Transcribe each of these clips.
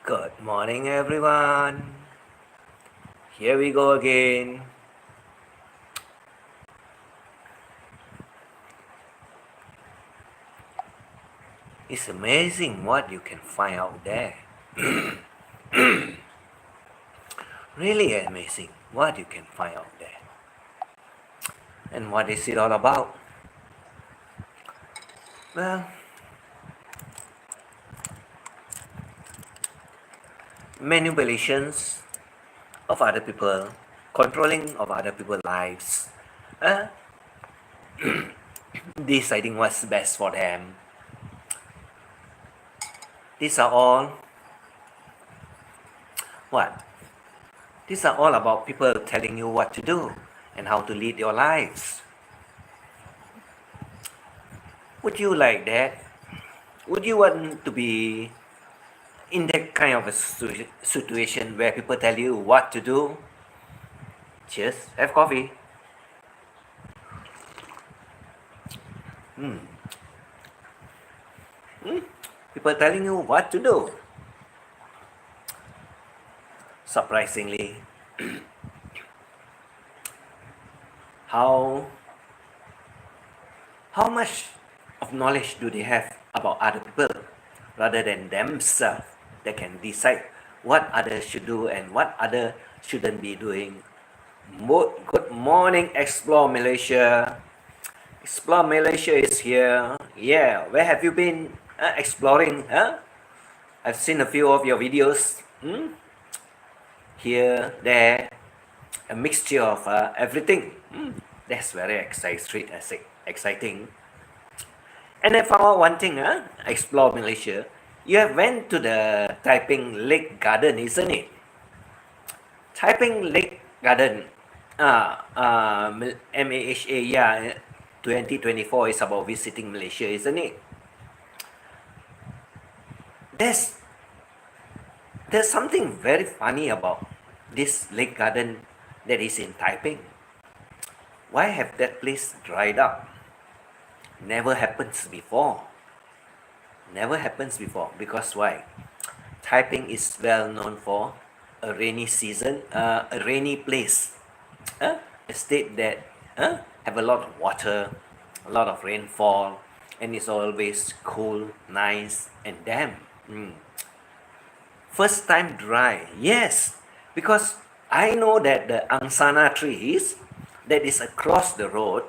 Good morning, everyone. Here we go again. It's amazing what you can find out there. Really amazing what you can find out there. And what is it all about? Well, manipulations of other people, controlling of other people's lives, uh, deciding what's best for them. These are all what? These are all about people telling you what to do and how to lead your lives. Would you like that? Would you want to be in that kind of a situation where people tell you what to do? Cheers, have coffee. Mm. Mm. People telling you what to do. Surprisingly, how much of knowledge do they have about other people rather than themselves that can decide what others should do and what others shouldn't be doing. Good morning, Explore Malaysia. Explore Malaysia is here. Yeah, where have you been exploring? Huh? I've seen a few of your videos. Here, there, a mixture of everything. That's very exciting. And I found out one thing, Explore Malaysia. You have went to the Taiping Lake Garden, isn't it? Taiping Lake Garden, MAHA, yeah, 2024 is about visiting Malaysia, isn't it? There's something very funny about this lake garden that is in Taiping. Why have that place dried up? Never happens before. Never happens before. Because why? Taiping is well known for a rainy season, a rainy place. A state that have a lot of water, a lot of rainfall, and it's always cool, nice, and damp. First time dry, yes, because I know that the angsana trees that is across the road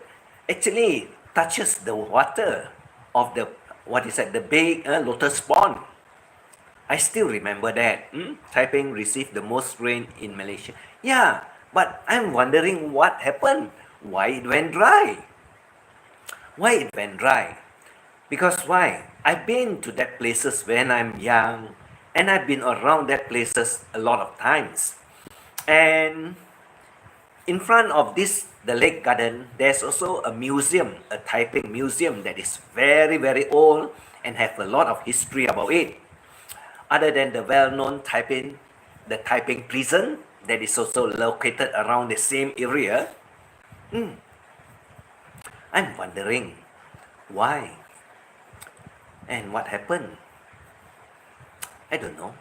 actually touches the water of the the big lotus pond. I still remember that. Taiping received the most rain in Malaysia. Yeah, but I'm wondering what happened. Why it went dry? Why it went dry? Because why? I've been to that places when I'm young, and I've been around that places a lot of times. And in front of the lake garden, there's also a museum, a Taiping museum that is very, very old and have a lot of history about it. Other than the well-known the Taiping prison that is also located around the same area, I'm wondering why and what happened. I don't know.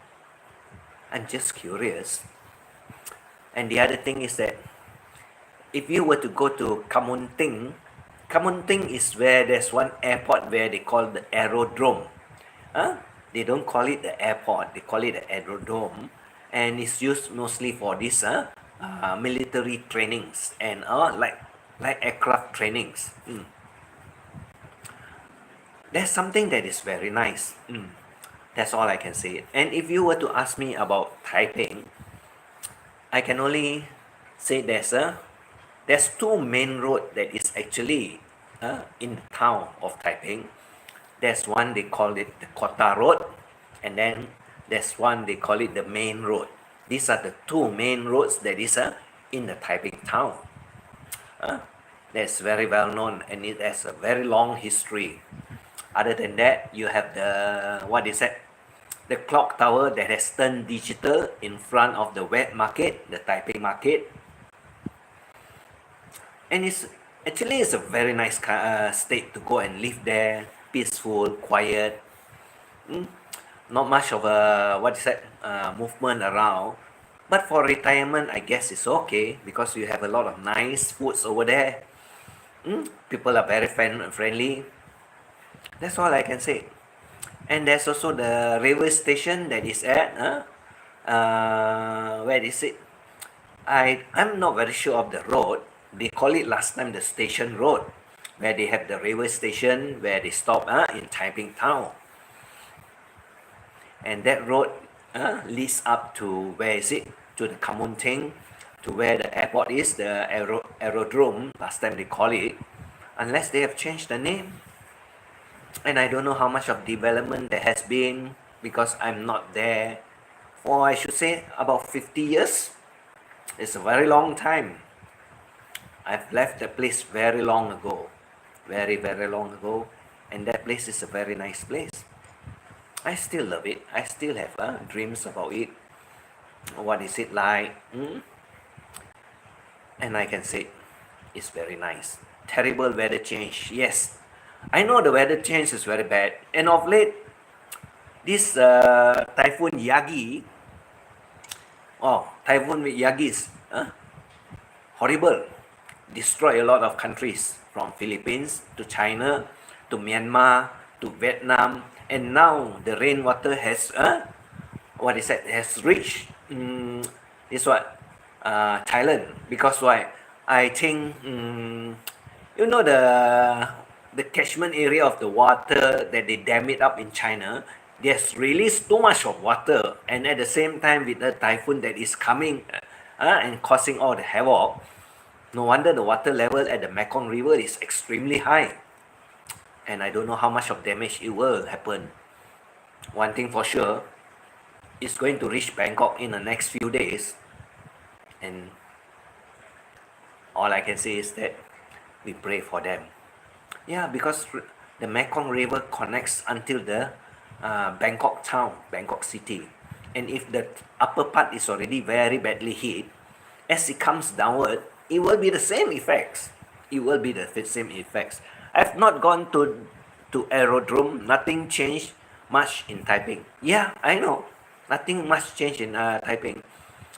I'm just curious. And the other thing is that if you were to go to Kamunting, Kamunting is where there's one airport where they call the aerodrome. They don't call it the airport, they call it the aerodrome. And it's used mostly for this military trainings and like aircraft trainings. There's something that is very nice. That's all I can say. And if you were to ask me about Taiping, I can only say there's two main road that is actually in the town of Taiping. There's one they call it the Kota Road, and then there's one they call it the main road. These are the two main roads that is in the Taiping town. That's very well known and it has a very long history. Other than that, you have the clock tower that has turned digital in front of the wet market, the Taipei market. And it's a very nice state to go and live there, peaceful, quiet. not much of a what is that movement around. But for retirement, I guess it's okay because you have a lot of nice foods over there. People are very friendly. That's all I can say. And there's also the railway station that is at where is it? I'm not very sure of the road. They call it last time the station road, where they have the railway station where they stop in Taiping town. And that road leads up to where is it? To the Kamunting, to where the airport is, the aerodrome. Last time they call it, unless they have changed the name. And I don't know how much of development there has been because I'm not there for, I should say, about 50 years. It's a very long time. I've left the place very long ago, very, very long ago, and that place is a very nice place. I still love it. I still have dreams about it. What is it like? And I can say it's very nice. Terrible weather change. Yes, I know the weather change is very bad. And of late, this Typhoon Yagi, Typhoon Yagi is horrible. Destroy a lot of countries from Philippines to China to Myanmar to Vietnam, and now the rainwater has has reached this what Thailand. Because why? I think you know the catchment area of the water that they dam it up in China. There's released too much of water, and at the same time with the typhoon that is coming and causing all the havoc. No wonder the water level at the Mekong River is extremely high. And I don't know how much of damage it will happen. One thing for sure, it's going to reach Bangkok in the next few days. And all I can say is that we pray for them. Yeah, because the Mekong River connects until the Bangkok town, Bangkok city. And if the upper part is already very badly hit, as it comes downward, it will be the same effects. It will be the same effects. I've not gone to aerodrome. Nothing changed much in Taiping. Yeah, I know. Nothing much changed in Taiping.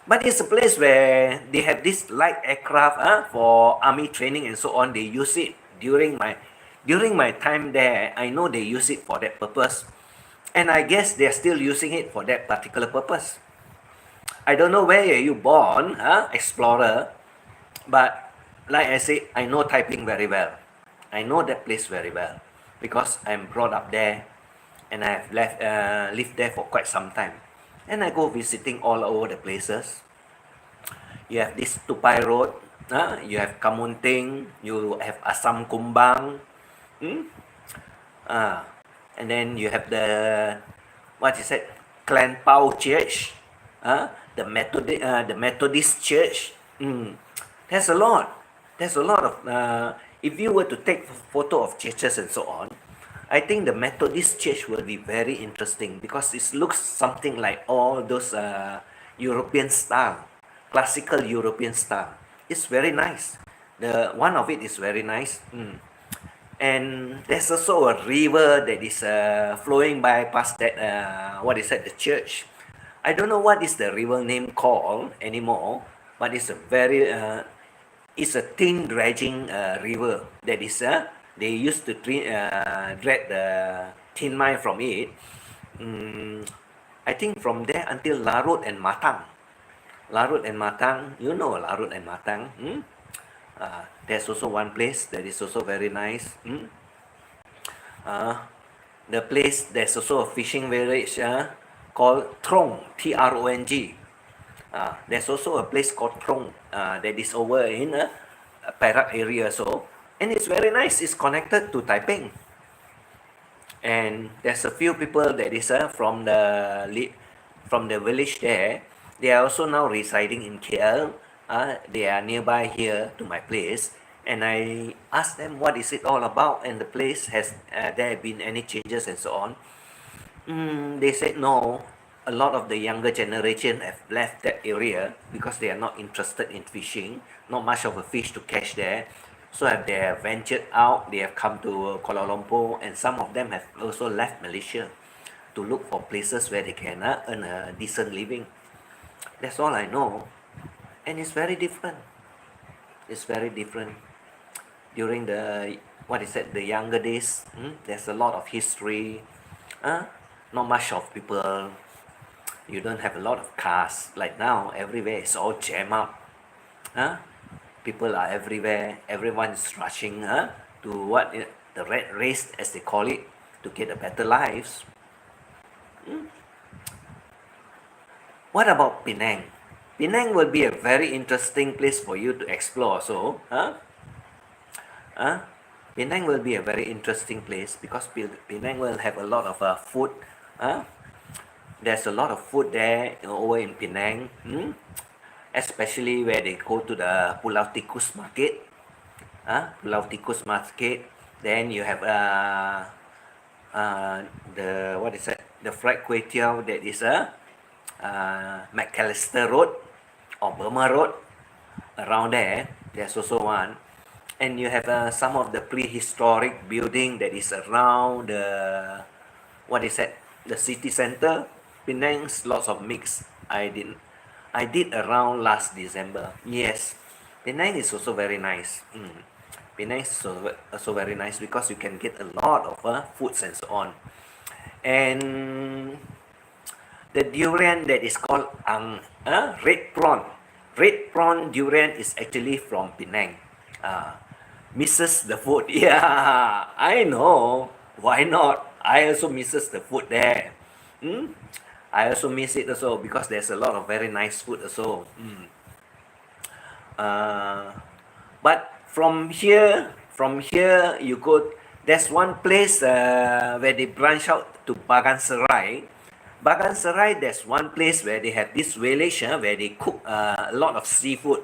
But it's a place where they have this light aircraft for army training and so on. They use it during my time there. I know they use it for that purpose. And I guess they're still using it for that particular purpose. I don't know where you born, explorer. But like I said, I know Taiping very well. I know that place very well because I'm brought up there and I've lived there for quite some time. And I go visiting all over the places. You have this Tupai Road, you have Kamunting, you have Asam Kumbang, and then you have the, what is it, Clan Pao Church, the Methodist Church. There's a lot. There's a lot of. If you were to take photo of churches and so on, I think the Methodist Church will be very interesting because it looks something like all those European style, classical European style. It's very nice. The one of it is very nice. And there's also a river that is flowing by past that. What is that? The church. I don't know what is the river name called anymore, but it's a very it's a thin dredging river that is they used to drag the tin mine from it. I think from there until Larut and Matang. Larut and Matang, you know Larut and Matang. There's also one place that is also very nice. The place, there's also a fishing village called Trong, Trong. There's also a place called Trong that is over in Perak area. So, and it's very nice. It's connected to Taiping. And there's a few people that is from the village there. They are also now residing in KL. They are nearby here to my place. And I asked them what is it all about, and the place has there been any changes and so on. They said no. A lot of the younger generation have left that area because they are not interested in fishing. Not much of a fish to catch there. So they have ventured out. They have come to Kuala Lumpur, and some of them have also left Malaysia. to look for places where they can earn a decent living. That's all I know. And it's very different. It's very different. During the, what is it, the younger days, there's a lot of history. Not much of people. You don't have a lot of cars. Like now, everywhere is all jammed up. People are everywhere. Everyone is rushing to what the rat race, as they call it, to get a better lives. What about Penang? Penang will be a very interesting place for you to explore. So, Penang will be a very interesting place because Penang will have a lot of food. There's a lot of food there over in Penang, especially where they go to the Pulau Tikus market. Pulau Tikus market. Then you have the, what is it? The fried kway teow that is McAllister Road or Burma Road. Around there, there's also one. And you have some of the prehistoric building that is around the, what is that? The city center. Penang's lots of mix. I did around last December. Yes, Penang is also very nice. Penang is also very nice because you can get a lot of foods and so on. And the durian that is called red prawn. Red prawn durian is actually from Penang. Misses the food. Yeah, I know. Why not? I also misses the food there. I also miss it also because there's a lot of very nice food also. But from here you go. There's one place where they branch out to Bagan Serai. Bagan Serai, there's one place where they have this village where they cook a lot of seafood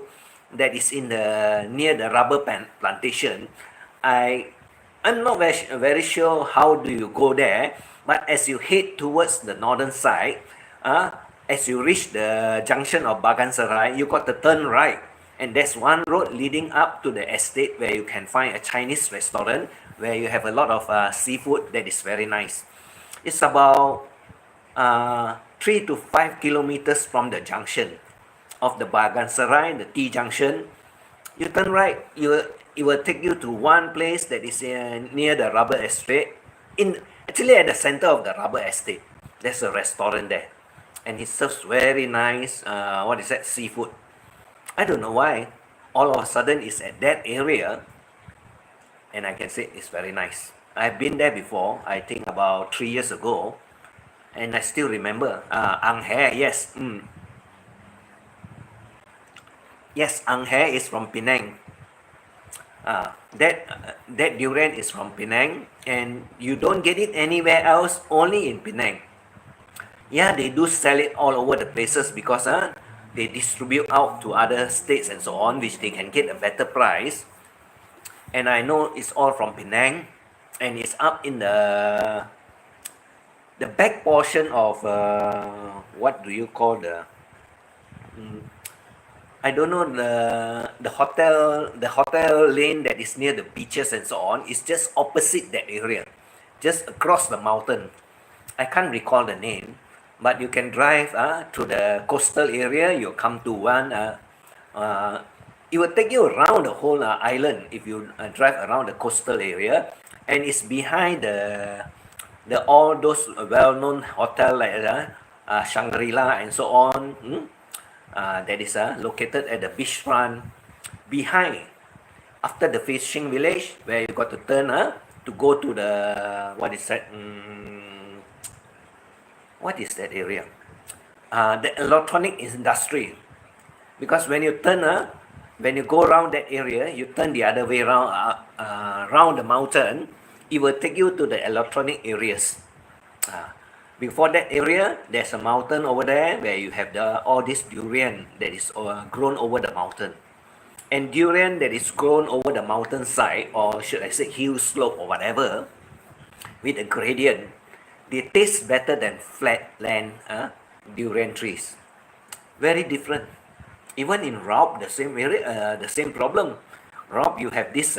that is in the near the rubber plantation. I'm not very sure how do you go there, but as you head towards the northern side, as you reach the junction of Bagan Serai, you got to turn right, and there's one road leading up to the estate where you can find a Chinese restaurant where you have a lot of seafood that is very nice. It's about 3 to 5 kilometers from the junction of the Bagan Serai, the T junction. You turn right, it will take you to one place that is near the rubber estate. Actually at the center of the rubber estate, there's a restaurant there, and it serves very nice what is that, seafood. I don't know why all of a sudden it's at that area, and I can say it's very nice. I've been there before, I think about 3 years ago, and I still remember. Ang He, yes. Yes, Ang He is from Penang. That durian is from Penang, and you don't get it anywhere else, only in Penang. Yeah, they do sell it all over the places because they distribute out to other states and so on, which they can get a better price. And I know it's all from Penang, and it's up in the back portion of what do you call the I don't know, the hotel lane that is near the beaches and so on is just opposite that area, just across the mountain. I can't recall the name, but you can drive to the coastal area. You come to one. It will take you around the whole island if you drive around the coastal area, and it's behind the all those well-known hotel like Shangri-La and so on. That is located at the beachfront behind, after the fishing village, where you got to turn to go to the, what is that? What is that area? The electronic industry. Because when you turn, when you go around that area, you turn the other way around the mountain, it will take you to the electronic areas. Before that area, there's a mountain over there where you have all this durian that is grown over the mountain. And durian that is grown over the mountainside, or should I say hill slope or whatever, with a gradient, they taste better than flat land durian trees. Very different. Even in Raub, the same area, the same problem. Raub, you have this,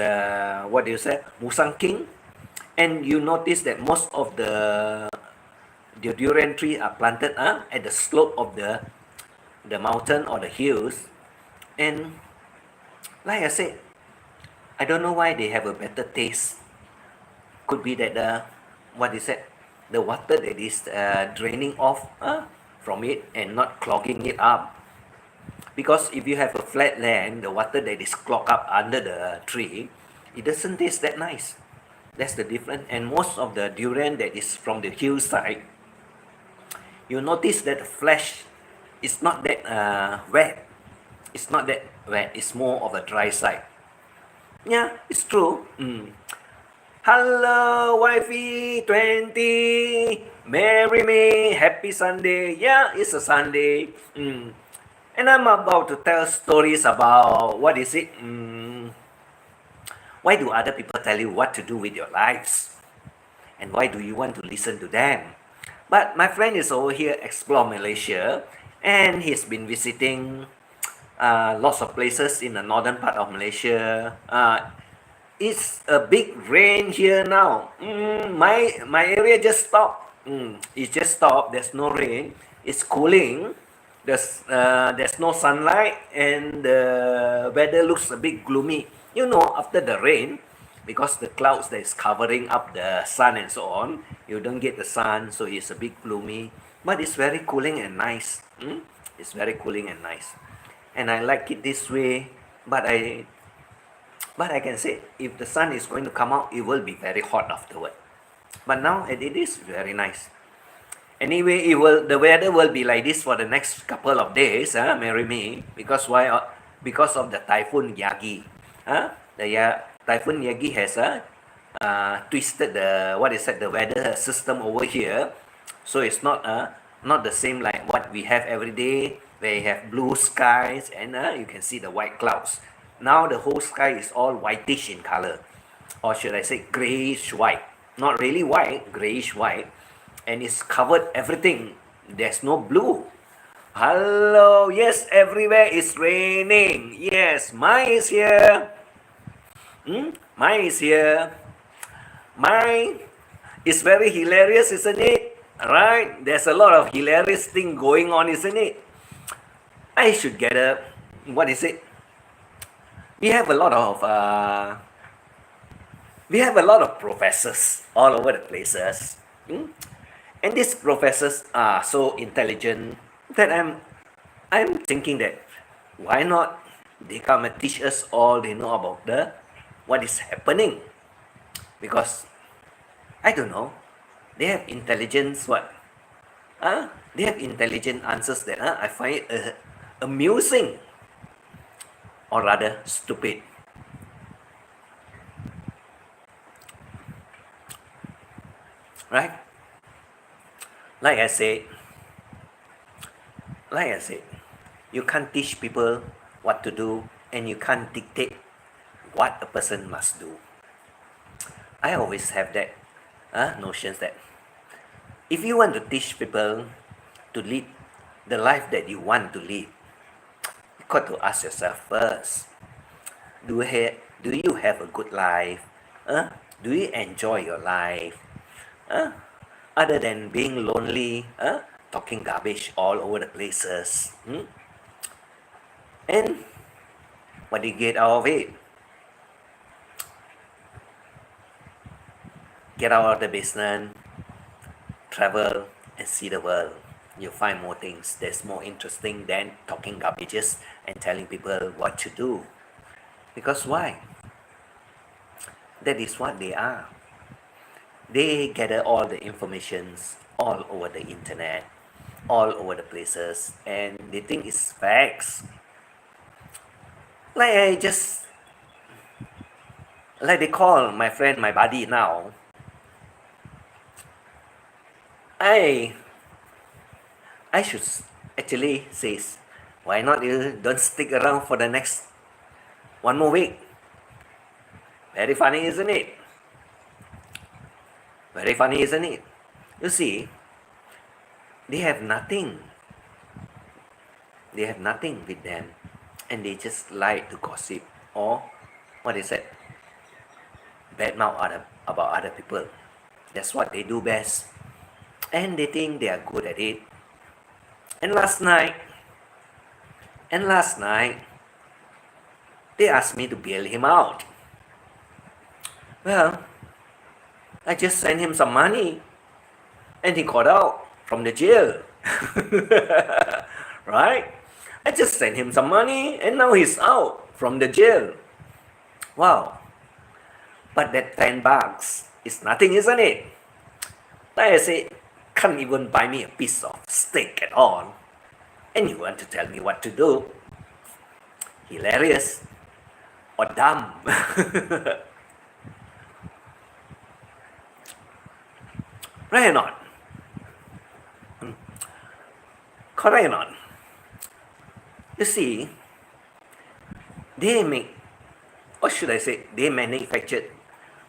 what do you say, Musang King, and you notice that most of the the durian tree are planted at the slope of the mountain or the hills. And like I said, I don't know why they have a better taste. Could be that what is it? The water that is draining off from it and not clogging it up. Because if you have a flat land, the water that is clogged up under the tree, it doesn't taste that nice. That's the difference. And most of the durian that is from the hillside, you notice that the flesh is not that wet. It's not that wet. It's more of a dry side. Yeah, it's true. Hello, wifey 20. Marry me. Happy Sunday. Yeah, it's a Sunday. And I'm about to tell stories about what is it? Why do other people tell you what to do with your lives? And why do you want to listen to them? But my friend is over here explore Malaysia, and he's been visiting lots of places in the northern part of Malaysia. It's a big rain here now. My area just stopped. It just stopped. There's no rain. It's cooling. There's no sunlight, and the weather looks a bit gloomy. You know, after the rain, because the clouds that is covering up the sun and so on, you don't get the sun, so it's a bit gloomy. But it's very cooling and nice. It's very cooling and nice, and I like it this way. But I can say, if the sun is going to come out, it will be very hot afterward. But now it is very nice. Anyway, the weather will be like this for the next couple of days, marry me. Because why? Because of the typhoon Yagi. The typhoon Yagi has twisted the weather system over here. So it's not the same like what we have every day. Where you have blue skies and you can see the white clouds. Now the whole sky is all whitish in color, or should I say grayish white. Not really white, grayish white, and it's covered everything. There's no blue. Hello, yes, everywhere is raining. Yes, mine is here. Mine is here. Mine is very hilarious, isn't it? Right? There's a lot of hilarious thing going on, isn't it? I should get a, what is it? We have a lot of professors all over the places. And these professors are so intelligent that I'm thinking that why not they come and teach us all they know about what is happening. Because I don't know, they have intelligence they have intelligent answers that I find it amusing, or rather stupid. Right? Like I said, you can't teach people what to do, and you can't dictate what a person must do. I always have that notions that if you want to teach people to lead the life that you want to lead, you got to ask yourself first, do you have a good life? Do you enjoy your life? Other than being lonely, talking garbage all over the places. And what do you get out of it? Get out of the basement, travel and see the world. You'll find more things that's more interesting than talking garbages and telling people what to do. Because why? That is what they are. They gather all the informations all over the internet, all over the places, and they think it's facts. Like they call my friend my buddy now. I should actually say, why not you don't stick around for the next one more week? Very funny, isn't it? Very funny, isn't it? You see, they have nothing. They have nothing with them, and they just like to gossip, or what is it? Badmouth about other people. That's what they do best. and they think they are good at it. And last night, and last night, they asked me to bail him out. Well, I just sent him some money, and he got out from the jail. Right? I just sent him some money, and now he's out from the jail. Wow. But that $10 is nothing, isn't it? Like I said, can't even buy me a piece of steak at all. And you want to tell me what to do? Hilarious or dumb? Right or not? Correct or not? You see, they make, or should I say, they manufactured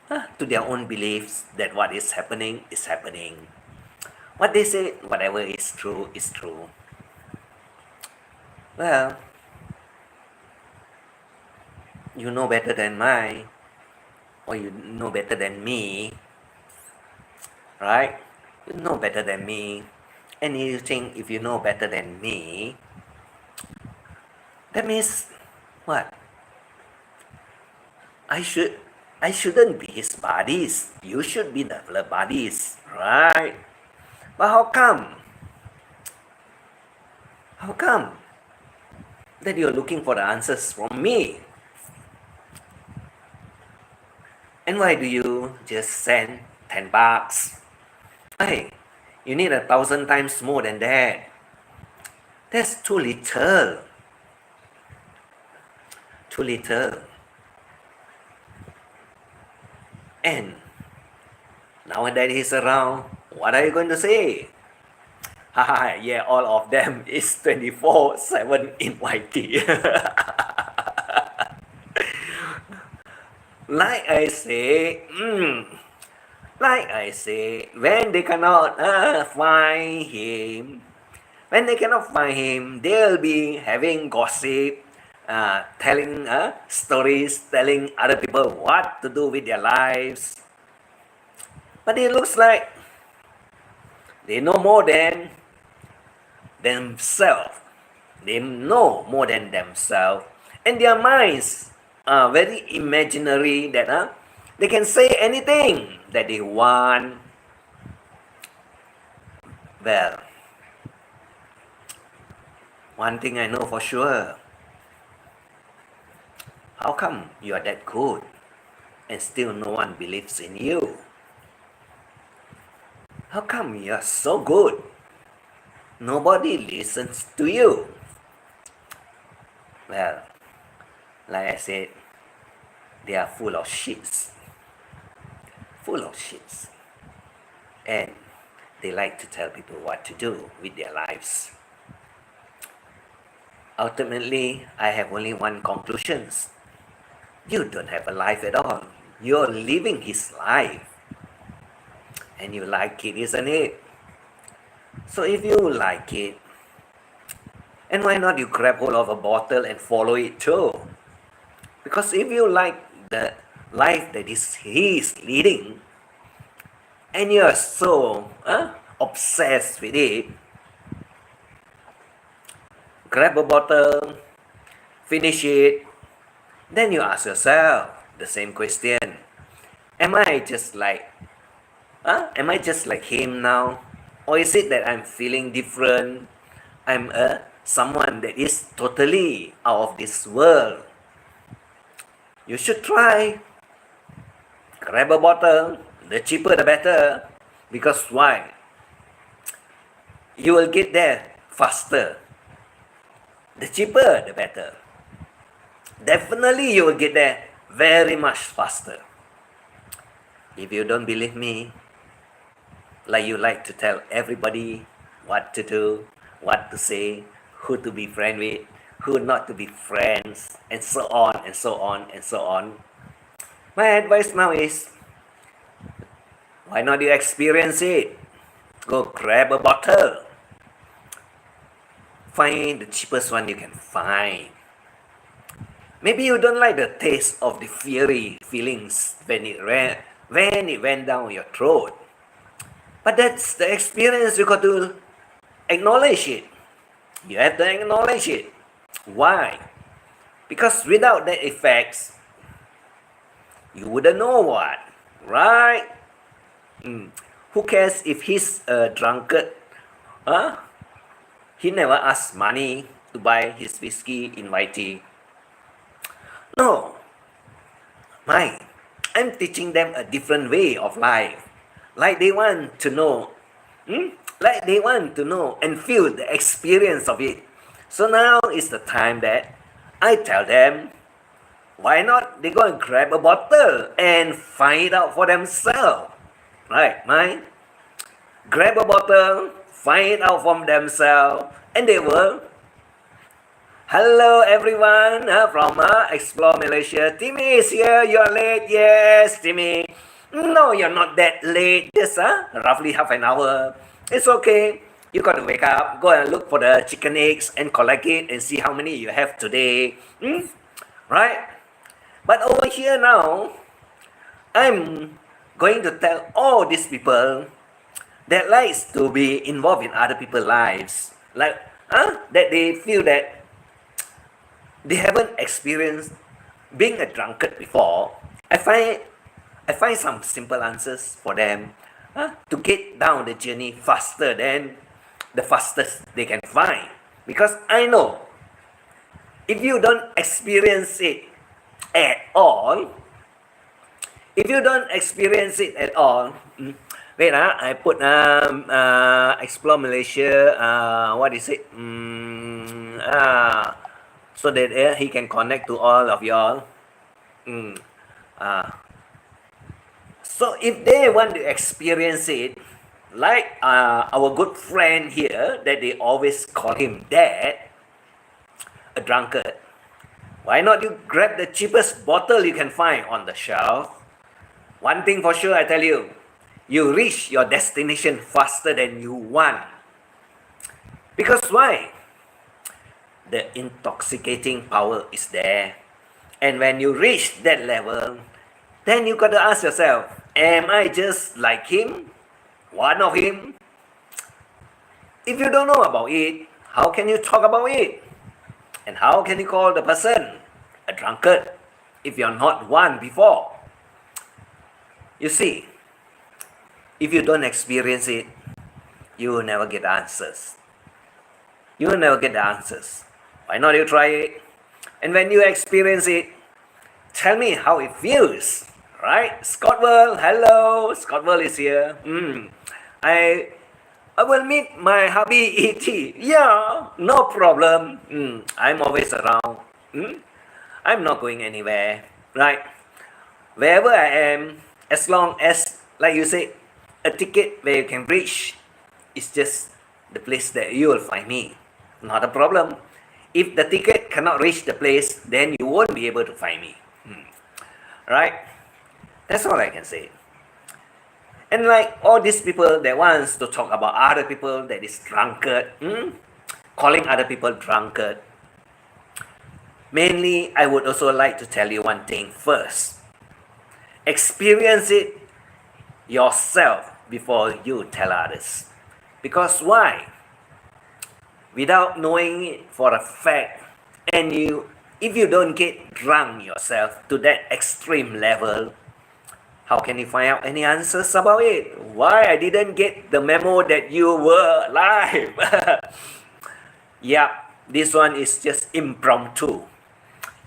to their own beliefs that what is happening is happening. What they say, whatever is true is true. Well, you know better than me, or you know better than me, right? You know better than me, and you think if you know better than me, that means what? I shouldn't be his buddies. You should be the buddies, right? But how come? How come that you're looking for the answers from me? And why do you just send $10? Hey, you need 1,000 times more than that. That's too little. Too little. And now that he's around, what are you going to say? Haha, yeah, all of them is 24/7 in YT. Like I say, when they cannot find him, they'll be having gossip, telling stories, telling other people what to do with their lives. But it looks like they know more than themselves. They know more than themselves. And their minds are very imaginary that they can say anything that they want. Well, one thing I know for sure. How come you are that good and still no one believes in you? How come you are so good? Nobody listens to you. Well, like I said, they are full of shits. Full of shits. And they like to tell people what to do with their lives. Ultimately, I have only one conclusion. You don't have a life at all. You're living his life. And you like it, isn't it? So if you like it, and why not you grab hold of a bottle and follow it too? Because if you like the life that he is leading, and you are so obsessed with it, grab a bottle, finish it, then you ask yourself the same question. Am I just like him now? Or is it that I'm feeling different? I'm someone that is totally out of this world. You should try. Grab a bottle. The cheaper the better. Because why? You will get there faster. The cheaper the better. Definitely you will get there very much faster. If you don't believe me, like you like to tell everybody what to do, what to say, who to be friends with, who not to be friends, and so on and so on and so on. My advice now is, why not you experience it? Go grab a bottle. Find the cheapest one you can find. Maybe you don't like the taste of the fiery feelings when it went down your throat. But that's the experience. You got to acknowledge it. You have to acknowledge it. Why? Because without that effects, you wouldn't know what, right? Who cares if he's a drunkard? Huh? He never asks money to buy his whiskey in Whitey. No, mine. I'm teaching them a different way of life. Like they want to know. Like they want to know and feel the experience of it. So now is the time that I tell them, why not they go and grab a bottle and find it out for themselves. Right, mine? Grab a bottle, find it out from themselves, and they will. Hello everyone from Explore Malaysia. Timmy is here. You're late. Yes, Timmy. No, you're not that late. Just roughly half an hour. It's okay. You got to wake up, go and look for the chicken eggs and collect it and see how many you have today. Right? But over here now, I'm going to tell all these people that likes to be involved in other people's lives. Like, that they feel that they haven't experienced being a drunkard before. I find some simple answers for them to get down the journey faster than the fastest they can find. Because I know if you don't experience it at all, wait, I put Explore Malaysia, what is it? So that he can connect to all of y'all. So if they want to experience it, like our good friend here, that they always call him Dad, a drunkard, why not you grab the cheapest bottle you can find on the shelf? One thing for sure, I tell you, you reach your destination faster than you want. Because why? The intoxicating power is there. And when you reach that level, then you got to ask yourself, am I just like him? One of him? If you don't know about it, how can you talk about it? And how can you call the person a drunkard if you're not one before? You see, if you don't experience it, you will never get answers. You will never get the answers. Why not you try it? And when you experience it, tell me how it feels, right? Scott World, hello, Scott World is here. I will meet my hubby E.T. Yeah, no problem. I'm always around. I'm not going anywhere, right? Wherever I am, as long as, like you say, a ticket where you can reach, it's just the place that you will find me. Not a problem. If the ticket cannot reach the place, then you won't be able to find me. Right? That's all I can say. And like all these people that wants to talk about other people that is drunkard, calling other people drunkard, mainly I would also like to tell you one thing first. Experience it yourself before you tell others. Because why? Without knowing it for a fact, and if you don't get drunk yourself to that extreme level, how can you find out any answers about it? Why I didn't get the memo that you were alive? Yeah, this one is just impromptu.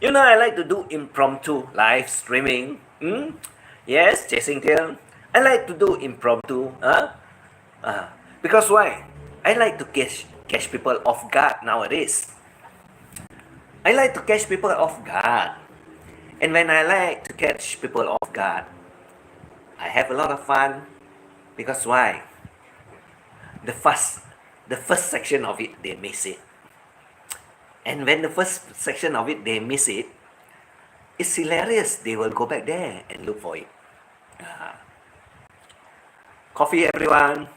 You know, I like to do impromptu live streaming. Yes, Chasing Tail. I like to do impromptu. Because why? I like to catch people off guard nowadays. I like to catch people off guard. And when I like to catch people off guard, I have a lot of fun. Because why? The first section of it, they miss it. And when the first section of it, they miss it, it's hilarious. They will go back there and look for it. Coffee, everyone.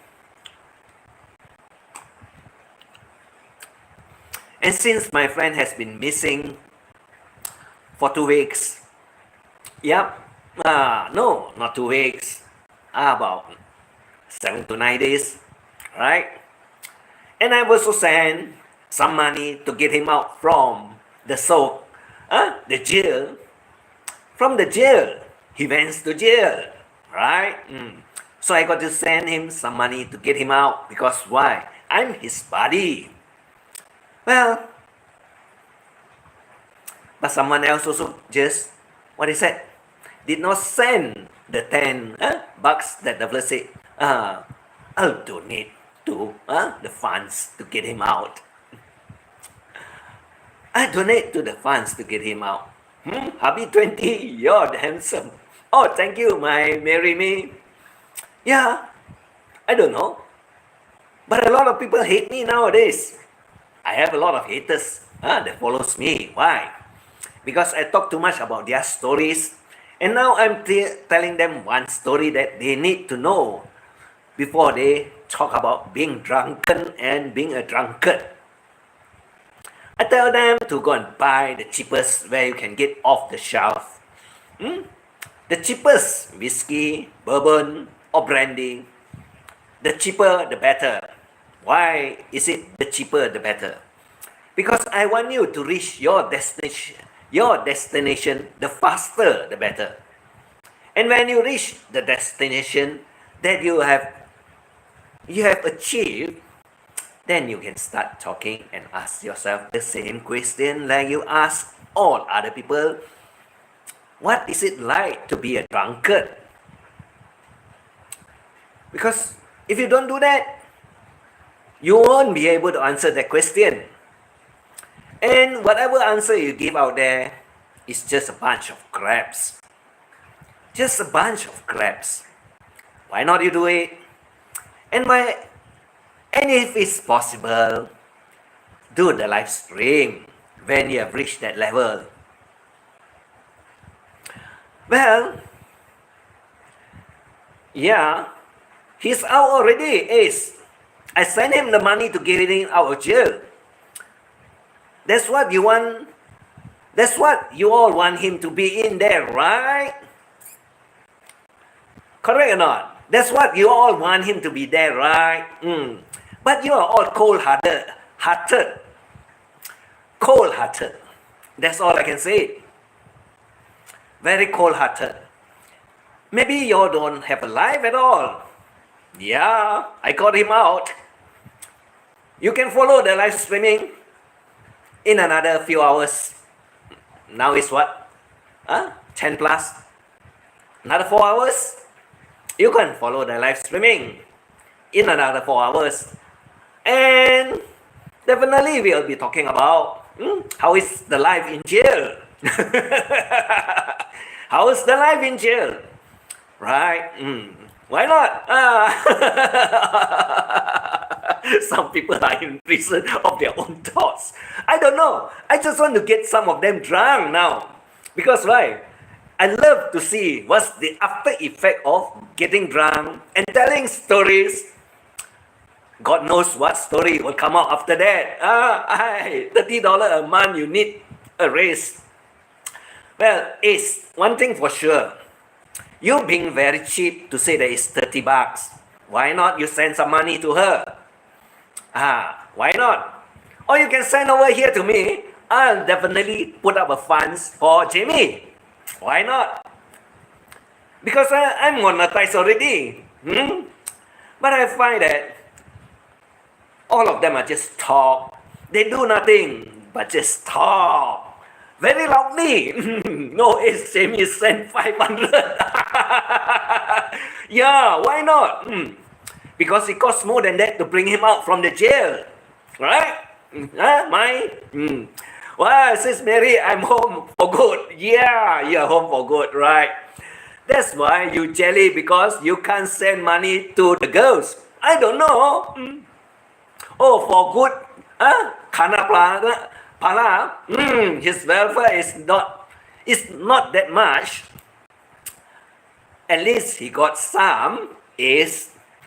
And since my friend has been missing for 2 weeks, no, not 2 weeks, about 7 to 9 days, right? And I also sent some money to get him out from the jail. From the jail, he went to jail, right? So I got to send him some money to get him out because why? I'm his buddy. Well, but someone else also just, what he said, did not send the 10 bucks that the fellow said, I'll donate to the funds to get him out. I donate to the funds to get him out. Hubby 20, you're handsome. Oh, thank you, my marry me. Yeah, I don't know. But a lot of people hate me nowadays. I have a lot of haters that follows me. Why? Because I talk too much about their stories. And now I'm telling them one story that they need to know before they talk about being drunken and being a drunkard. I tell them to go and buy the cheapest where you can get off the shelf. The cheapest whiskey, bourbon, or brandy. The cheaper, the better. Why is it the cheaper, the better? Because I want you to reach your destination. Your destination, the faster, the better. And when you reach the destination that you have achieved, then you can start talking and ask yourself the same question like you ask all other people. What is it like to be a drunkard? Because if you don't do that, you won't be able to answer that question. And whatever answer you give out there is just a bunch of crabs. Just a bunch of crabs. Why not you do it? And if it's possible, do the live stream when you have reached that level. Well, yeah, he's out already, Ace. I sent him the money to get him out of jail. That's what you want. That's what you all want him to be in there, right? Correct or not? That's what you all want him to be there, right? But you are all cold-hearted. Cold-hearted. That's all I can say. Very cold-hearted. Maybe you all don't have a life at all. Yeah, I got him out. You can follow the live streaming in another few hours. Now it's what? 10 plus. Another 4 hours. You can follow the live streaming in another 4 hours. And definitely we'll be talking about how is the life in jail. How is the life in jail? Right? Why not? Some people are in prison of their own thoughts. I don't know. I just want to get some of them drunk now. Because why? I love to see what's the after effect of getting drunk and telling stories. God knows what story will come out after that. $30 a month, you need a raise. Well, it's one thing for sure. You being very cheap to say that it's 30 bucks. Why not you send some money to her? Why not? Or you can send over here to me. I'll definitely put up a funds for Jamie. Why not? Because I'm monetized already. But I find that all of them are just talk. They do nothing but just talk. Very loudly. No, it's Jamie sent 500. Yeah, why not? Because it costs more than that to bring him out from the jail. Right? Well, Sis Mary, I'm home for good. Yeah, you're home for good, right? That's why you jelly, because you can't send money to the girls. I don't know. Oh, for good. Kana Pala, his welfare is not that much. At least he got some,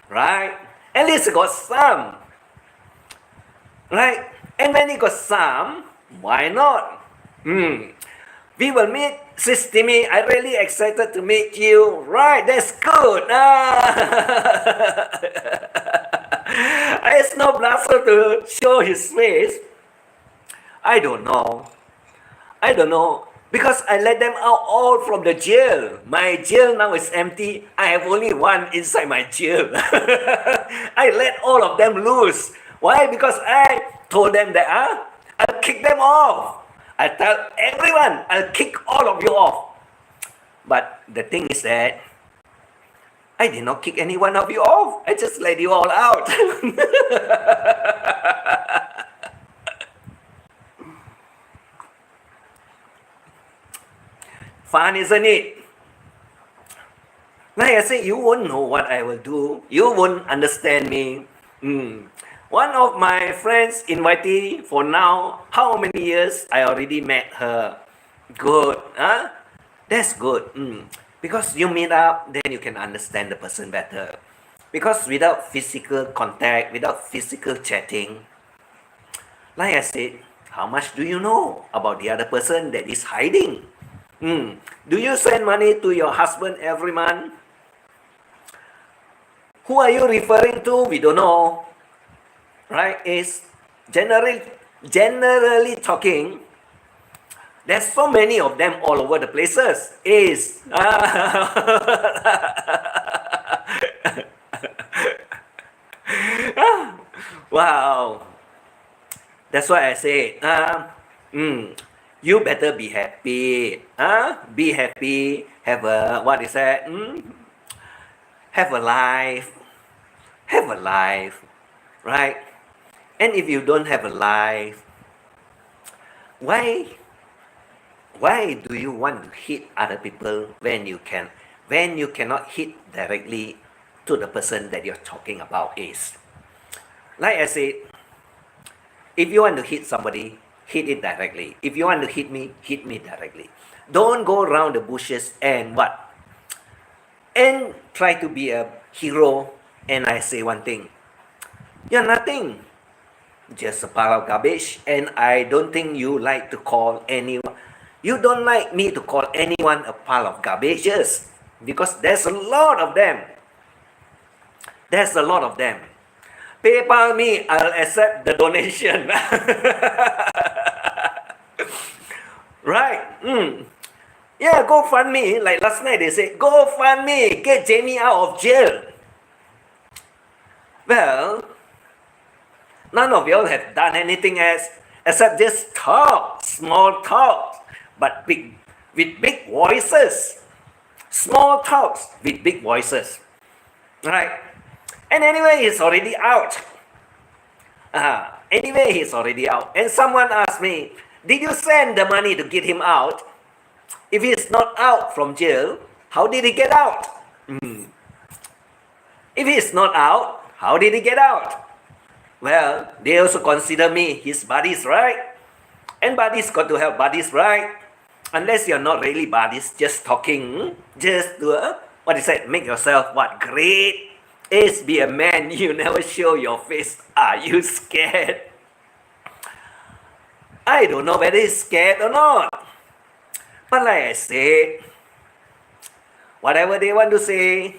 right? At least he got some, right? And when he got some, why not? We will meet Sis Timmy, I really excited to meet you. Right, that's good. It's no blaster to show his face. I don't know. I don't know. Because I let them out all from the jail. My jail now is empty. I have only one inside my jail. I let all of them loose. Why? Because I told them that I'll kick them off. I tell everyone, I'll kick all of you off. But the thing is that I did not kick any one of you off. I just let you all out. Fun, isn't it? Like I said, you won't know what I will do. You won't understand me. One of my friends invited for now, how many years I already met her? Good. Huh? That's good. Because you meet up, then you can understand the person better. Because without physical contact, without physical chatting, like I said, how much do you know about the other person that is hiding? Do you send money to your husband every month? Who are you referring to? We don't know. Right? It's generally talking, there's so many of them all over the places. Wow. That's why I say, you better be happy. Be happy. Have a, what is that? Have a life. Have a life. Right? And if you don't have a life, why do you want to hit other people when you cannot hit directly to the person that you're talking about is? Like I said, if you want to hit somebody, hit it directly. If you want to hit me directly. Don't go around the bushes and what? And try to be a hero. And I say one thing, you're nothing, just a pile of garbage. And I don't think you like to call anyone, you don't like me to call anyone a pile of garbages, because there's a lot of them. There's a lot of them. PayPal me, I'll accept the donation. Right? Yeah, go fund me. Like last night they said, go fund me, get Jamie out of jail. Well, none of y'all have done anything else except just talk, small talk, but with big voices. Small talks with big voices. Right? And anyway, he's already out. Anyway, he's already out. And someone asked me, did you send the money to get him out? If he's not out from jail, how did he get out? If he's not out, how did he get out? Well, they also consider me his buddies, right? And buddies got to have buddies, right? Unless you're not really buddies, just talking, just to, what is that? Make yourself what? Great. Is be a man, you never show your face. Are you scared? I don't know whether he's scared or not. But like I said, whatever they want to say,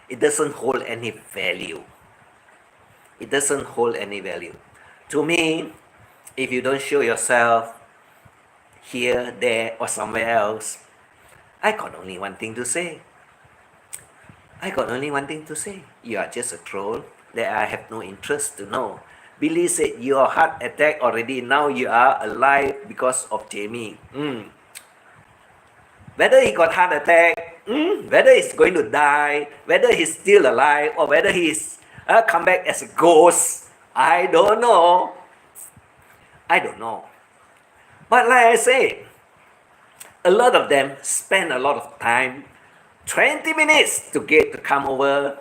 it doesn't hold any value. It doesn't hold any value. To me, if you don't show yourself here, there, or somewhere else, I got only one thing to say. You are just a troll that I have no interest to know. Billy said your heart attack already. Now you are alive because of Jamie. Whether he got heart attack, whether he's going to die, whether he's still alive, or whether he's come back as a ghost, I don't know. But like I say, a lot of them spend a lot of time, 20 minutes to get to come over.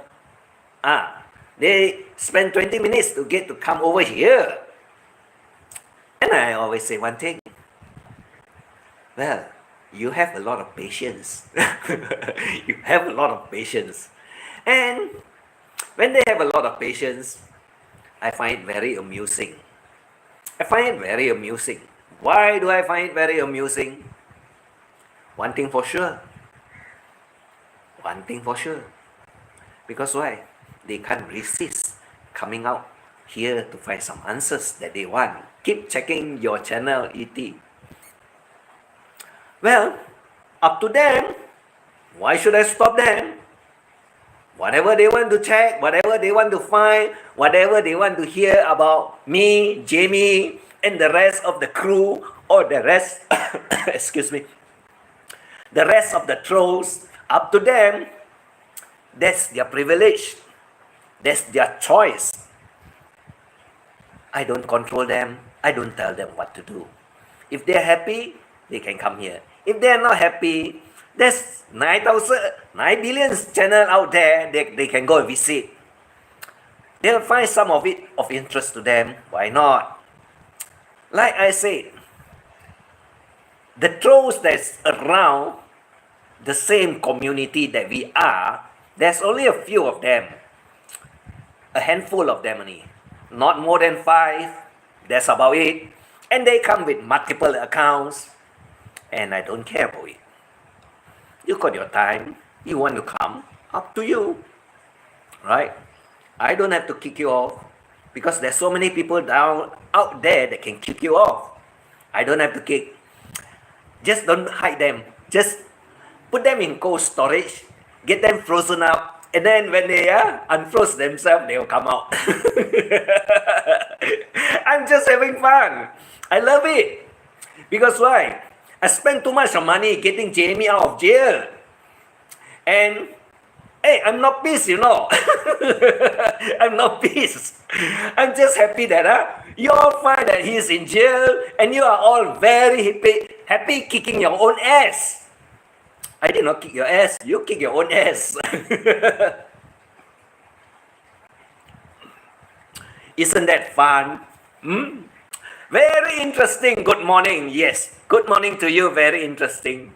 They spend 20 minutes to get to come over here. And I always say one thing. Well, you have a lot of patience. You have a lot of patience. And when they have a lot of patience, I find it very amusing. Why do I find it very amusing? One thing for sure. One thing for sure. Because why? They can't resist coming out here to find some answers that they want. Keep checking your channel, ET. Well, up to them. Why should I stop them? Whatever they want to check, whatever they want to find, whatever they want to hear about me, Jamie, and the rest of the crew, or the rest, excuse me, the rest of the trolls, up to them. That's their privilege. That's their choice. I don't control them. I don't tell them what to do. If they're happy, they can come here. If they're not happy, there's 9 billion channel out there they can go and visit. They'll find some of it of interest to them. Why not? Like I said, the trolls that's around the same community that we are, there's only a few of them. A handful of them only. Not more than 5. That's about it. And they come with multiple accounts. And I don't care about it. You got your time. You want to come. Up to you. Right? I don't have to kick you off. Because there's so many people out there that can kick you off. I don't have to kick. Just don't hide them. Just put them in cold storage. Get them frozen up. And then when they unfroze themselves, they will come out. I'm just having fun. I love it. Because why? I spent too much money getting Jamie out of jail. And, hey, I'm not pissed, you know. I'm not pissed. I'm just happy that you all find that he's in jail and you are all very happy kicking your own ass. I did not kick your ass. You kick your own ass. Isn't that fun? Very interesting. Good morning. Yes. Good morning to you. Very interesting.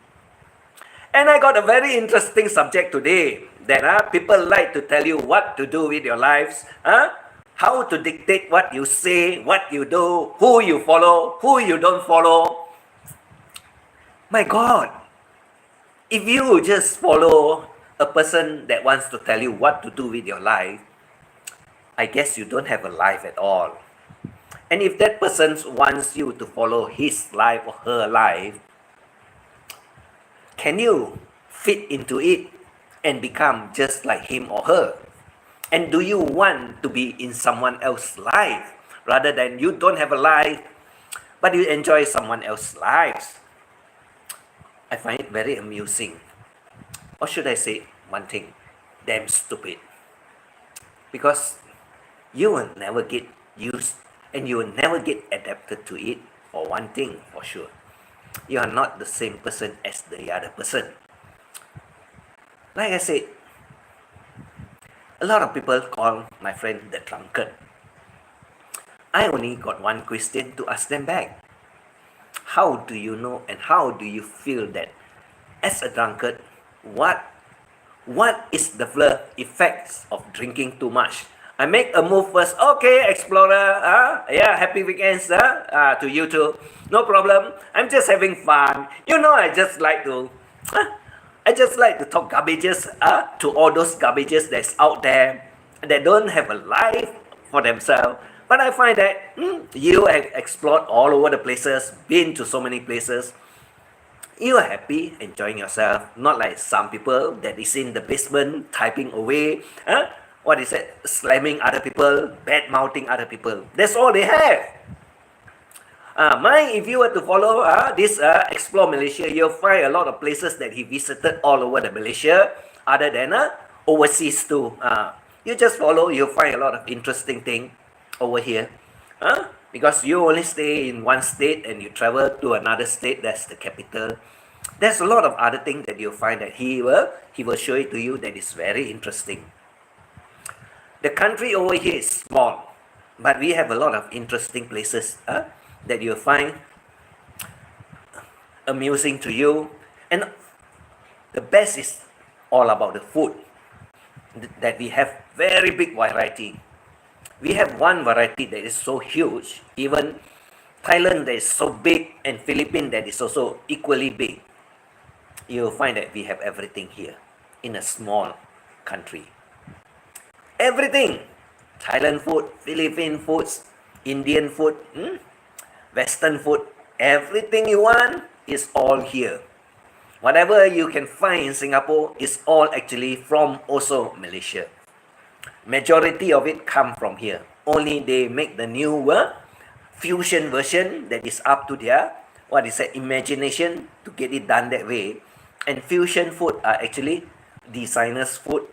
And I got a very interesting subject today. That people like to tell you what to do with your lives. How to dictate what you say, what you do, who you follow, who you don't follow. My God. If you just follow a person that wants to tell you what to do with your life, I guess you don't have a life at all. And if that person wants you to follow his life or her life, can you fit into it and become just like him or her? And do you want to be in someone else's life rather than you don't have a life, but you enjoy someone else's lives? I find it very amusing. Or should I say one thing? Damn stupid. Because you will never get used and you will never get adapted to it, for one thing for sure. You are not the same person as the other person. Like I said, a lot of people call my friend the drunkard. I only got one question to ask them back. How do you know and how do you feel that as a drunkard, what is the effects of drinking too much? I make a move first. Okay, explorer. Happy weekends to you too. No problem. I'm just having fun. You know, I just like to talk garbages to all those garbages that's out there that don't have a life for themselves. But I find that you have explored all over the places, been to so many places. You are happy, enjoying yourself. Not like some people that is in the basement, typing away. What is it? Slamming other people, bad-mouthing other people. That's all they have. If you were to follow this Explore Malaysia, you'll find a lot of places that he visited all over the Malaysia, other than overseas too. You just follow, you'll find a lot of interesting things over here. Because you only stay in one state and you travel to another state, that's the capital. There's a lot of other things that you'll find that he will show it to you that is very interesting. The country over here is small, but we have a lot of interesting places that you'll find amusing to you. And the best is all about the food, that we have very big variety. We have one variety that is so huge, even Thailand that is so big, and Philippines that is also equally big. you'll find that we have everything here in a small country. Everything. Thailand food, Philippine foods, Indian food, Western food, everything you want is all here. Whatever you can find in Singapore is all actually from also Malaysia. Majority of it come from here. Only they make the new fusion version that is up to their imagination to get it done that way. And fusion food are actually designers food.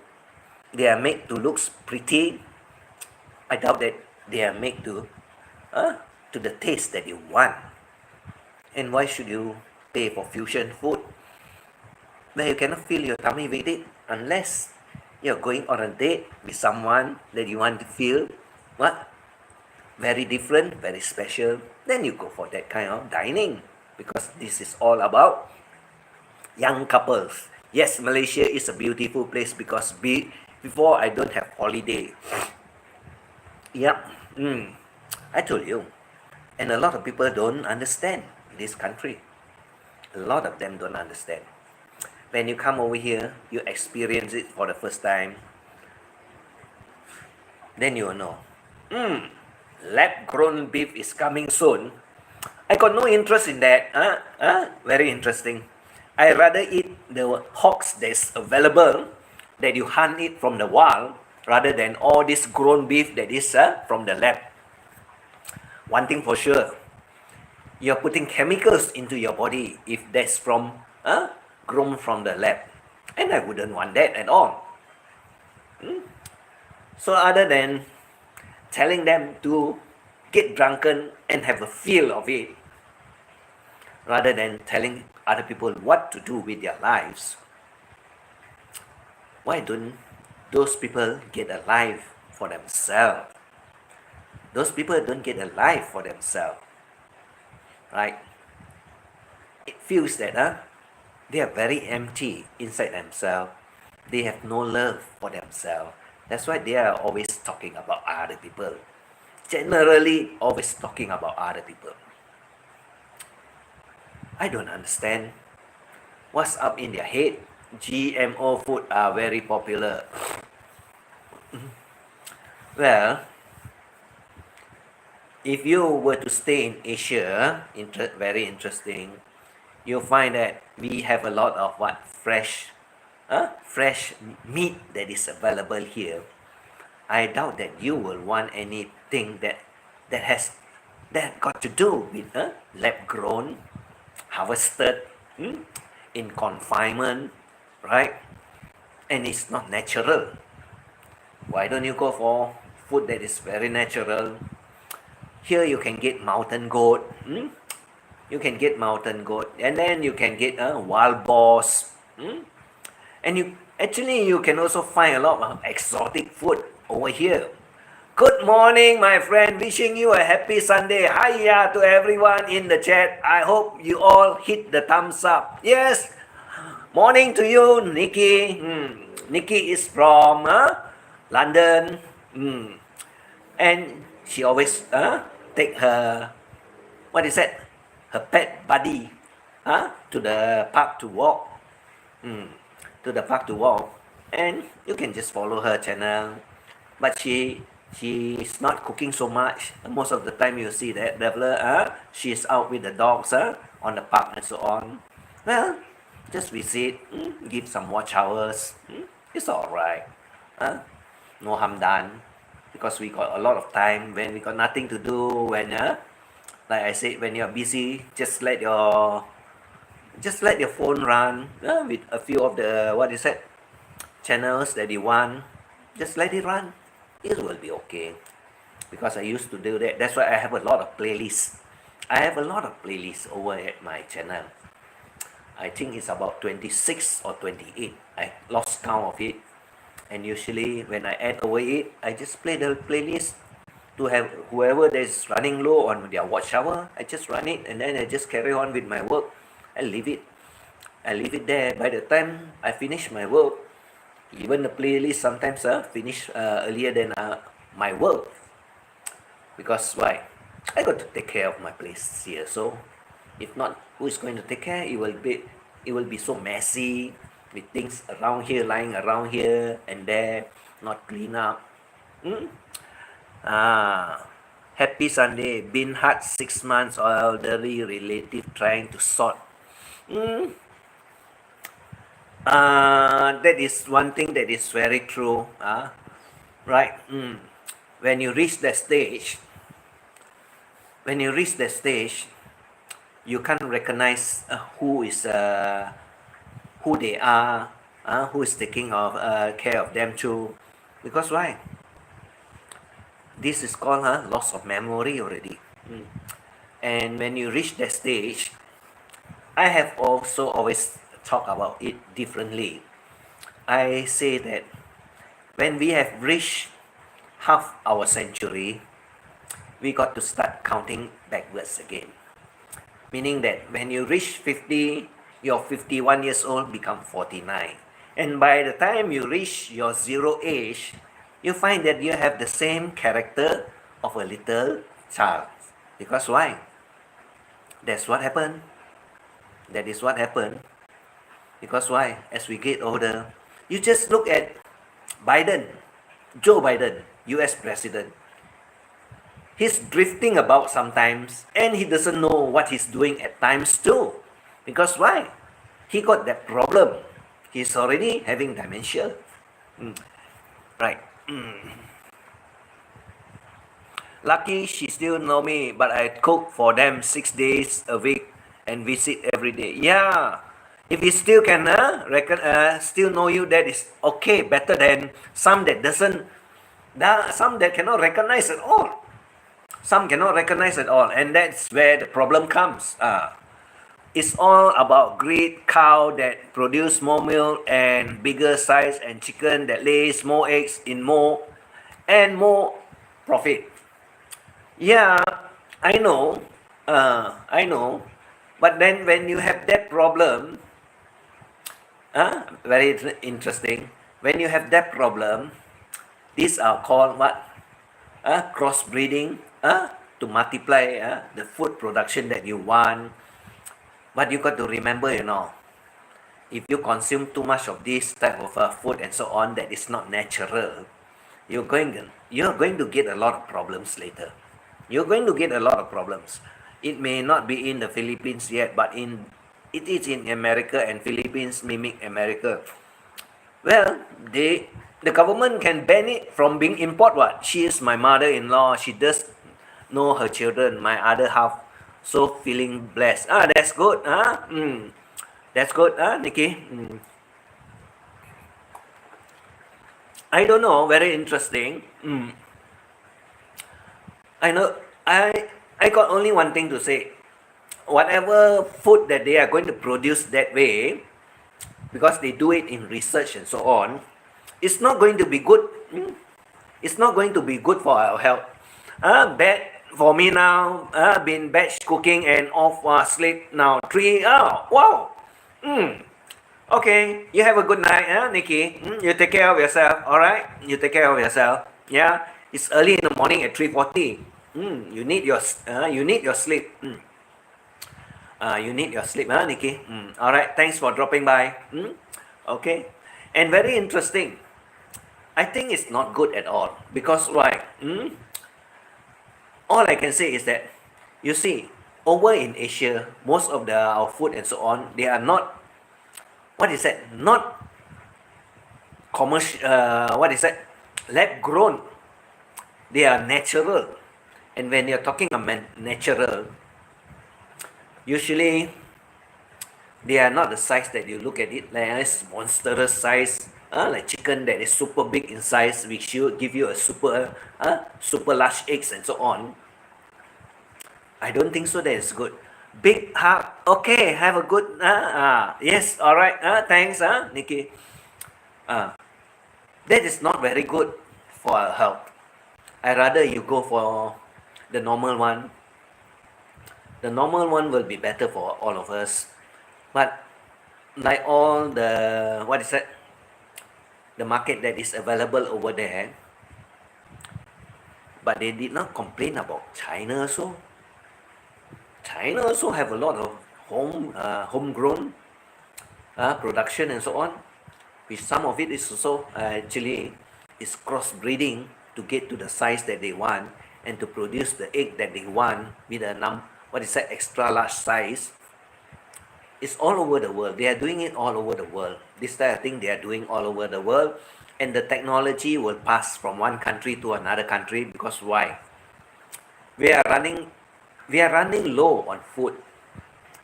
They are made to look pretty. I doubt that they are made to the taste that you want. And why should you pay for fusion food where you cannot fill your tummy with it unless you're going on a date with someone that you want to feel very different, very special? Then you go for that kind of dining, because this is all about young couples. Yes, Malaysia is a beautiful place because before I don't have holiday. Yep. I told you. And a lot of people don't understand this country. A lot of them don't understand. When you come over here, you experience it for the first time, then you will know. Lab-grown beef is coming soon. I got no interest in that. Very interesting. I rather eat the hogs that's available, that you hunt it from the wild, rather than all this grown beef that is from the lab. One thing for sure, you're putting chemicals into your body if that's from grown from the lab, and I wouldn't want that at all. So other than telling them to get drunken and have a feel of it, rather than telling other people what to do with their lives, why don't those people get a life for themselves? Those people don't get a life for themselves, right? It feels that they are very empty inside themselves. They have no love for themselves. That's why they are always talking about other people. Generally, always talking about other people. I don't understand what's up in their head. GMO food are very popular. Well, if you were to stay in Asia, very interesting, you'll find that we have a lot of fresh meat that is available here. I doubt that you will want anything that has got to do with lab grown, harvested, in confinement, right? And it's not natural. Why don't you go for food that is very natural? Here you can get mountain goat. You can get mountain goat, and then you can get wild boars. And you can also find a lot of exotic food over here. Good morning, my friend. Wishing you a happy Sunday. Hiya to everyone in the chat. I hope you all hit the thumbs up. Yes. Morning to you, Nikki. Nikki is from London. And she always take her, her pet buddy to the park to walk. And you can just follow her channel. But she's not cooking so much. Most of the time you see that Devler, she's out with the dogs on the park and so on. Well, just visit, give some watch hours. It's alright. No harm done. Because we got a lot of time when we got nothing to do. When like I said, when you're busy, just let your phone run with a few of the channels that you want. Just let it run. It will be okay. Because I used to do that. That's why I have a lot of playlists. I have a lot of playlists over at my channel. I think it's about 26 or 28. I lost count of it. And usually when I add over it, I just play the playlist to have whoever that is running low on their watch hour. I just run it and then I just carry on with my work. I leave it there. By the time I finish my work, even the playlist sometimes finish earlier than my work. Because why? I got to take care of my place here. So if not, who is going to take care? It will be it will be so messy with things around here, lying around here and there, not clean up. Hmm? Ah, happy Sunday. Been hard 6 months, elderly relative trying to sort. Hmm? That is one thing that is very true. Right? When you reach that stage, when you reach that stage, you can't recognize who they are, who is taking of care of them too. Because why? This is called loss of memory already. And when you reach that stage, I have also always talked about it differently. I say that when we have reached half our century, we got to start counting backwards again. Meaning that when you reach 50, your 51 years old become 49. And by the time you reach your zero age, you find that you have the same character of a little child. Because why? That's what happened. That is what happened. Because why? As we get older, you just look at Biden, Joe Biden, US President. He's drifting about sometimes and he doesn't know what he's doing at times too. Because why? He got that problem. He's already having dementia. Right. Lucky she still know me, but I cook for them 6 days a week and visit every day. Yeah. If he still can still know you, that is okay. Better than some that doesn't, some that cannot recognize at all. Some cannot recognize at all, and that's where the problem comes. It's all about greed, cow that produce more milk and bigger size, and chicken that lays more eggs in more and more profit. Yeah, I know, I know, but then when you have that problem, very interesting. When you have that problem, these are called what? Crossbreeding, to multiply the food production that you want. But you got to remember, if you consume too much of this type of food and so on that is not natural, you're going to get a lot of problems later. You're going to get a lot of problems. It may not be in the Philippines yet, but it is in America, and Philippines mimic America. Well, the government can ban it from being import. What? She is my mother-in-law. She does know her children. My other half, so feeling blessed. That's good. That's good. Nikki. I don't know. Very interesting. I know. I got only one thing to say. Whatever food that they are going to produce that way, because they do it in research and so on, it's not going to be good. It's not going to be good for our health. Bad for me now. Been batch cooking and off sleep now. 3. Oh, wow. Okay. You have a good night, Nikki. You take care of yourself. All right. You take care of yourself. Yeah. It's early in the morning at 3:40. You need your sleep. You need your sleep, Nikki? All right, thanks for dropping by. Okay, and very interesting. I think it's not good at all because why? All I can say is that, you see, over in Asia, most of our food and so on, they are not, what is that? Not commercial. What is that? Lab grown. They are natural, and when you're talking about natural, usually they are not the size that you look at it, like monstrous size, like chicken that is super big in size, which give you a super large eggs and so on. I don't think so. That is good. Big heart. Okay, have a good. Yes, all right. Thanks, Nikki. That is not very good for our health. I rather you go for the normal one. The normal one will be better for all of us. But like all the, what is that? The market that is available over there. But they did not complain about China also. China also have a lot of homegrown. production and so on, which some of it is also actually is crossbreeding to get to the size that they want and to produce the egg that they want with a what is that extra large size. It's all over the world. They are doing it all over the world. This type of thing they are doing all over the world, and the technology will pass from one country to another country because why? We are running low on food.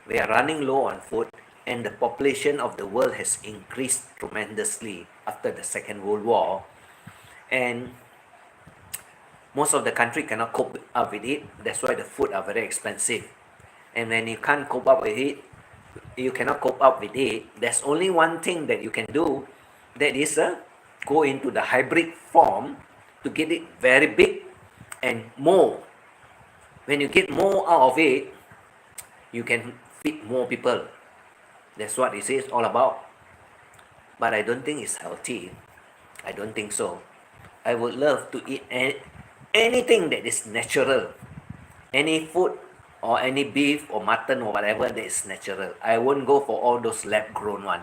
We are running low on food, and the population of the world has increased tremendously after the Second World War, and most of the country cannot cope up with it. That's why the food are very expensive. And when you can't cope up with it, you cannot cope up with it, there's only one thing that you can do, that is go into the hybrid form to get it very big and more. When you get more out of it, you can feed more people. That's what it is all about. But I don't think it's healthy. I don't think so. I would love to eat anything that is natural. Any food or any beef or mutton or whatever that is natural. I won't go for all those lab-grown one.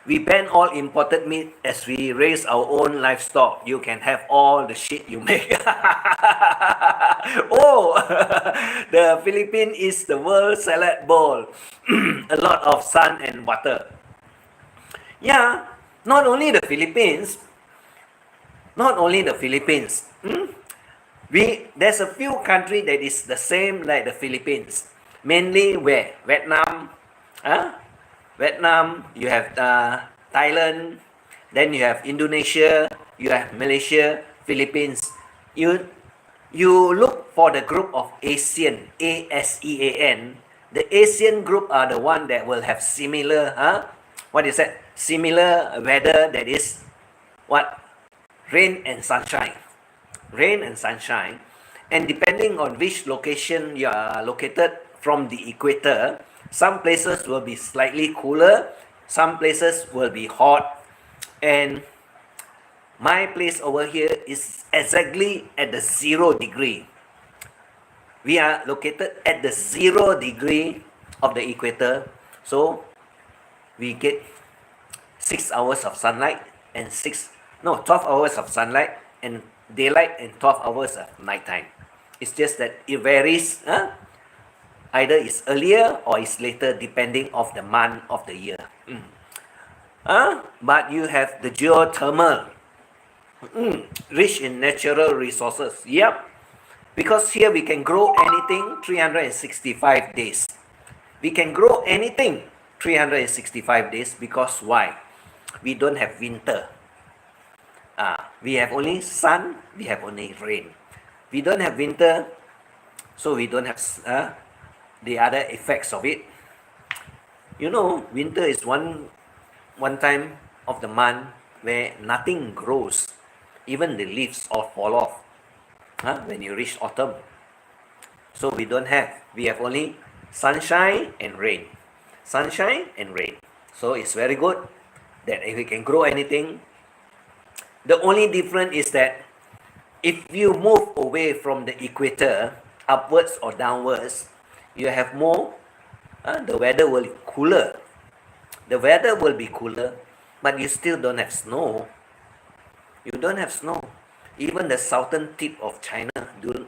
We ban all imported meat as we raise our own livestock. You can have all the shit you make. Oh, the Philippines is the world salad bowl. A lot of sun and water. Yeah, not only the Philippines. There's a few countries that is the same like the Philippines. Mainly where? Vietnam. Vietnam, you have Thailand, then you have Indonesia, you have Malaysia, Philippines. You look for the group of ASEAN, ASEAN. The ASEAN group are the one that will have similar, similar weather, that is what? Rain and sunshine. And depending on which location you are located from the equator, some places will be slightly cooler, some places will be hot, and my place over here is exactly at the 0 degree. We are located at the 0 degree of the equator, so we get 6 hours of sunlight and 12 hours of sunlight and daylight and 12 hours of nighttime. It's just that it varies. Either it's earlier or it's later, depending of the month of the year. But you have the geothermal, rich in natural resources. Yep, because here we can grow anything 365 days. We can grow anything 365 days because why? We don't have winter. We have only sun, we have only rain. We don't have winter, so we don't have the other effects of it. You know, winter is one time of the month where nothing grows. Even the leaves all fall off when you reach autumn. So we have only sunshine and rain. Sunshine and rain. So it's very good that if we can grow anything. The only difference is that if you move away from the equator, upwards or downwards, you have more, the weather will be cooler. The weather will be cooler, but you still don't have snow. You don't have snow. Even the southern tip of China,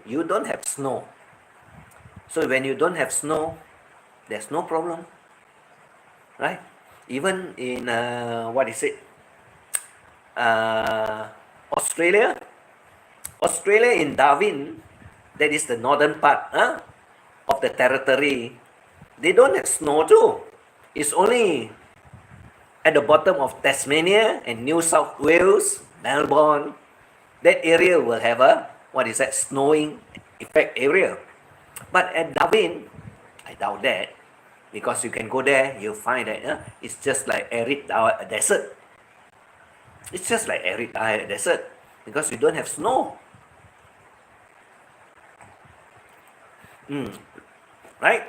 you don't have snow. So when you don't have snow, there's no problem, right? Even in, Australia in Darwin, that is the northern part of the territory, they don't have snow too. It's only at the bottom of Tasmania and New South Wales, Melbourne, that area will have a snowing effect area. But at Darwin, I doubt that, because you can go there, you'll find that it's just like arid desert. It's just like arid desert because we don't have snow. Right?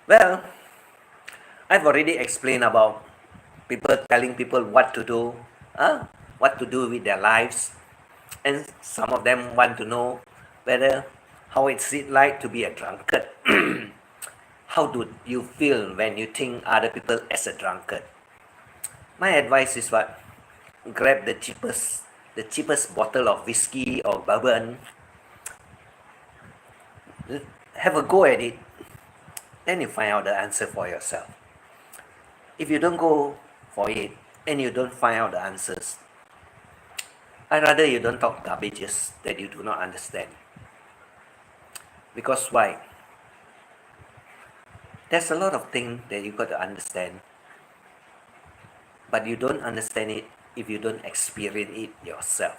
Well, I've already explained about people telling people what to do with their lives, and some of them want to know whether How is it like to be a drunkard? How do you feel when you think other people as a drunkard? My advice is what? Grab the cheapest bottle of whiskey or bourbon, have a go at it, then you find out the answer for yourself. If you don't go for it and you don't find out the answers, I'd rather you don't talk garbages that you do not understand. Because why? There's a lot of things that you got to understand, but you don't understand it if you don't experience it yourself.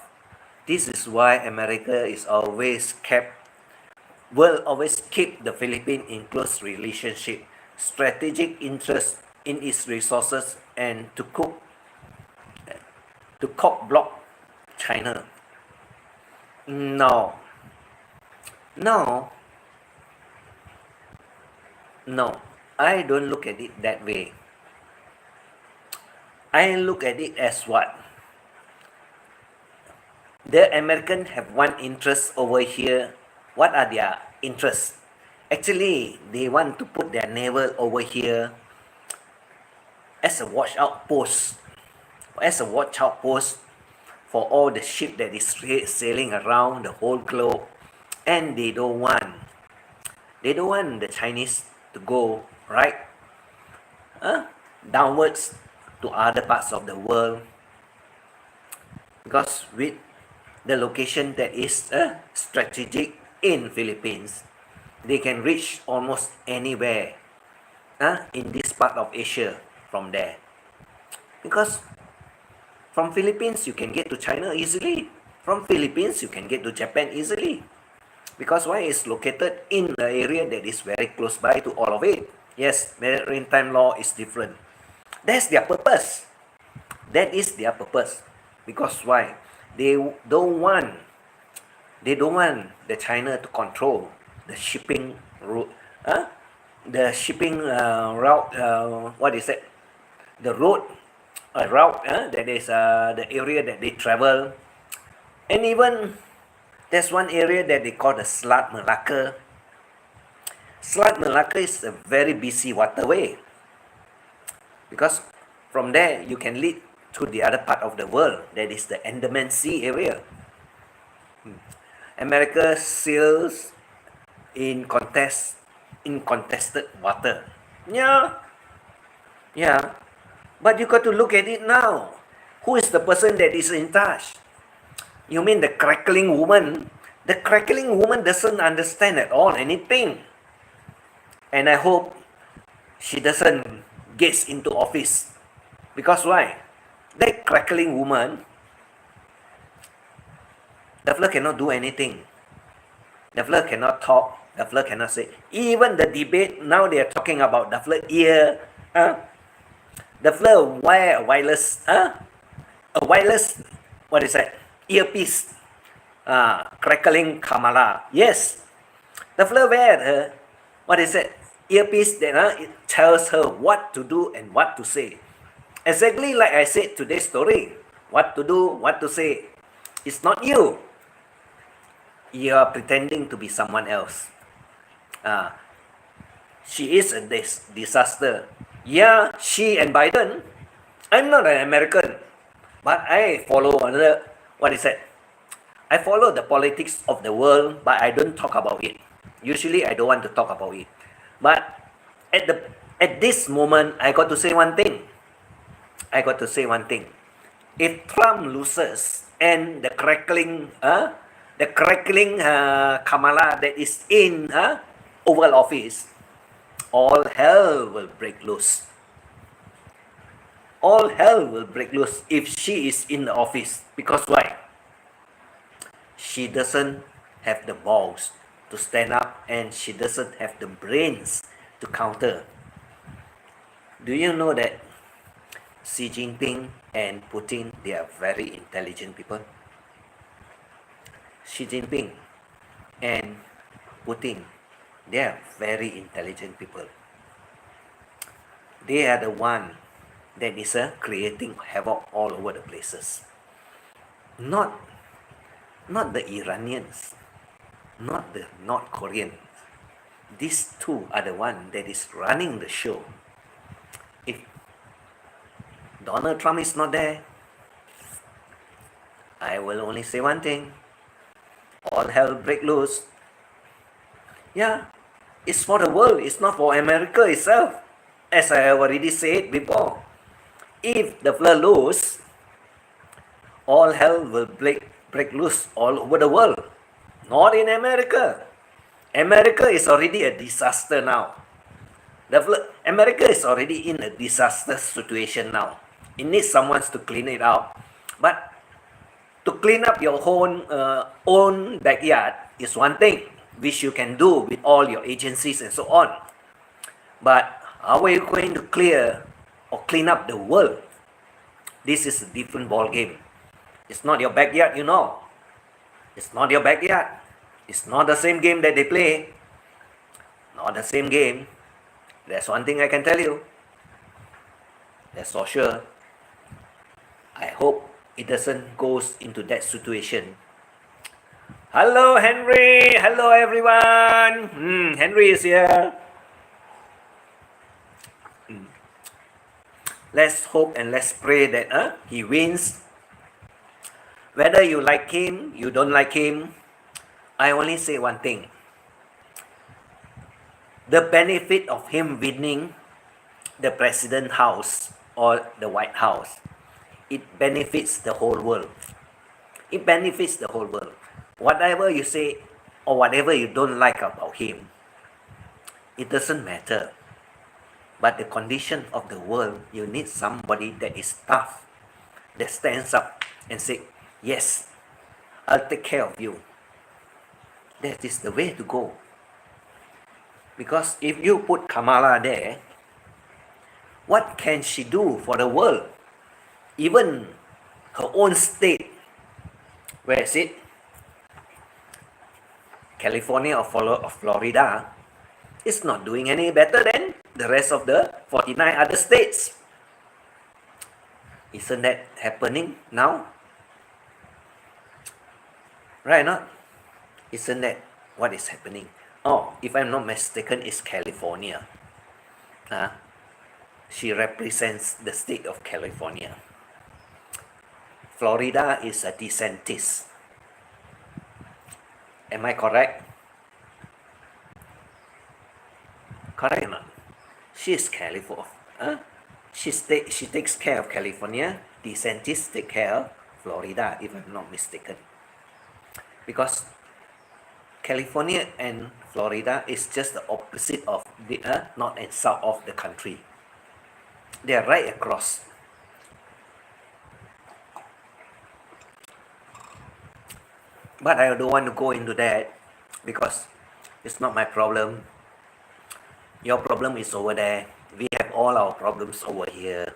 This is why America is always will always keep the Philippines in close relationship, strategic interest in its resources, and to cock block China. No, no, no. I don't look at it that way. I look at it as what? The Americans have one interest over here. What are their interests? Actually, they want to put their naval over here as a watch-out post. As a watch-out post for all the ship that is sailing around the whole globe. And they don't want the Chinese to go right downwards to other parts of the world, because with the location that is strategic in Philippines, they can reach almost anywhere in this part of Asia from there. Because from Philippines you can get to China easily. From Philippines you can get to Japan easily. Because why? It's located in the area that is very close by to all of it. Yes, maritime law is different. That's their purpose. That is their purpose. Because why? They don't want the China to control the shipping route. The shipping route. What is it? The road, route. That is the area that they travel. And even there's one area that they call the Selat Malacca. Selat Malacca is a very busy waterway, because from there you can lead to the other part of the world, that is the Andaman Sea area. America sails in contested water. Yeah, but you got to look at it now. Who is the person that is in charge? You mean the crackling woman? The crackling woman doesn't understand at all anything. And I hope she doesn't get into office. Because why? That crackling woman, the fella cannot do anything. The fella cannot talk. The fella cannot say. Even the debate, now they are talking about the fella ear. The fella wear a wireless, what is that? Earpiece. Crackling Kamala. Yes. The fella wear what is it? Earpiece that it tells her what to do and what to say. Exactly like I said today's story. What to do, what to say. It's not you. You are pretending to be someone else. She is a disaster. Yeah, she and Biden. I'm not an American, but I follow another, what is it? I follow the politics of the world, but I don't talk about it. Usually I don't want to talk about it. But at this moment, I got to say one thing. If Trump loses and the crackling Kamala that is in Oval Office, all hell will break loose. All hell will break loose if she is in the office. Because why? She doesn't have the balls to stand up, and she doesn't have the brains to counter. Do you know that Xi Jinping and Putin, they are very intelligent people? Xi Jinping and Putin, they are very intelligent people. They are the one that is creating havoc all over the places. Not the Iranians. not the North Korean. These two are the one that is running the show. If Donald Trump is not there, I will only say one thing. All hell break loose. Yeah, it's for the world, it's not for America itself. As I have already said before, if the flood loose, all hell will break loose all over the world. Not in America. America is already a disaster now. America is already in a disaster situation now. It needs someone to clean it out. But to clean up your own backyard is one thing, which you can do with all your agencies and so on. But how are you going to clear or clean up the world? This is a different ball game. It's not your backyard, you know. It's not your backyard. It's not the same game that they play. Not the same game. That's one thing I can tell you. That's for sure. I hope it doesn't go into that situation. Hello, Henry. Hello, everyone. Henry is here. Let's hope and let's pray that he wins. Whether you like him, you don't like him, I only say one thing. The benefit of him winning the President House or the White House, it benefits the whole world. It benefits the whole world. Whatever you say or whatever you don't like about him, it doesn't matter. But the condition of the world, you need somebody that is tough, that stands up and say, yes, I'll take care of you. That is the way to go. Because if you put Kamala there, what can she do for the world? Even her own state, where is it? California or Florida, is not doing any better than the rest of the 49 other states. Isn't that happening now? Right, not? Isn't that what is happening? Oh, if I'm not mistaken, it's California. She represents the state of California. Florida is a DeSantis. Am I correct? Correct or not? She is California. She takes care of California. DeSantis takes care of Florida, if I'm not mistaken. Because California and Florida is just the opposite of the north and south of the country. They are right across. But I don't want to go into that because it's not my problem. Your problem is over there. We have all our problems over here.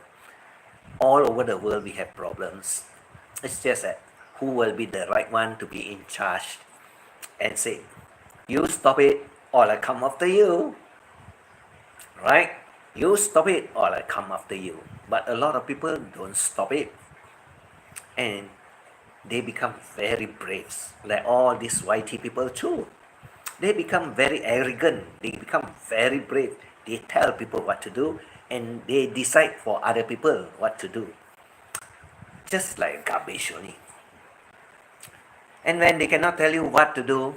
All over the world we have problems. It's just that who will be the right one to be in charge and say, you stop it or I come after you. Right? You stop it or I come after you. But a lot of people don't stop it. And they become very brave. Like all these YT people too. They become very arrogant. They become very brave. They tell people what to do and they decide for other people what to do. Just like garbage only. And when they cannot tell you what to do,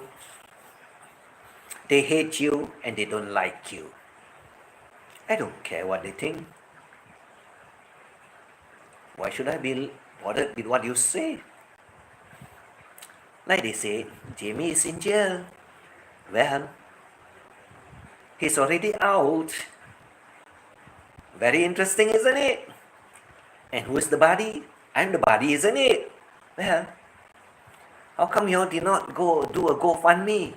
they hate you and they don't like you. I don't care what they think. Why should I be bothered with what you say? Like they say, Jamie is in jail. Well, he's already out. Very interesting, isn't it? And who is the body? I'm the body, isn't it? Well, how come you did not go do a GoFundMe?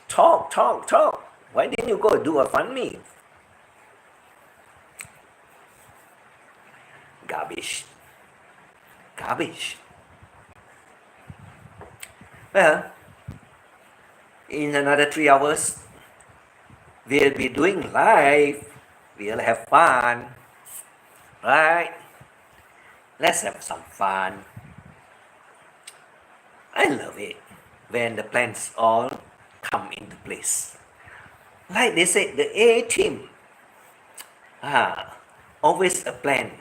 Talk. Why didn't you go do a FundMe? Garbage. Well, in another 3 hours, we'll be doing live. We'll have fun. Right? Let's have some fun. I love it when the plants all come into place. Like they said, the A team, always a plan.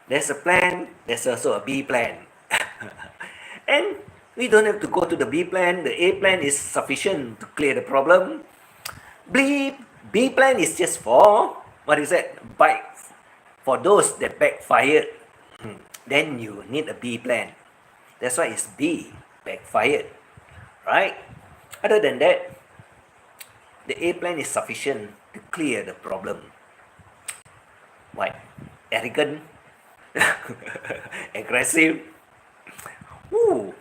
There's a plan, there's also a B plan. And we don't have to go to the B plan. The A plan is sufficient to clear the problem. B plan is just for, what is that? For those that backfired. Then you need a B plan. That's why it's B, backfired. Right? Other than that, the A plan is sufficient to clear the problem. What? Arrogant? Aggressive? Ooh.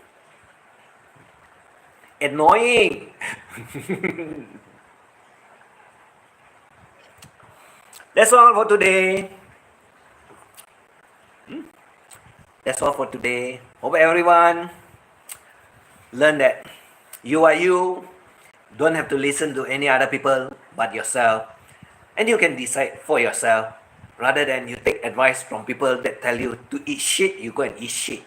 Annoying? That's all for today. That's all for today. Hope everyone learn that you are you. Don't have to listen to any other people but yourself. And you can decide for yourself. Rather than you take advice from people that tell you to eat shit, you go and eat shit.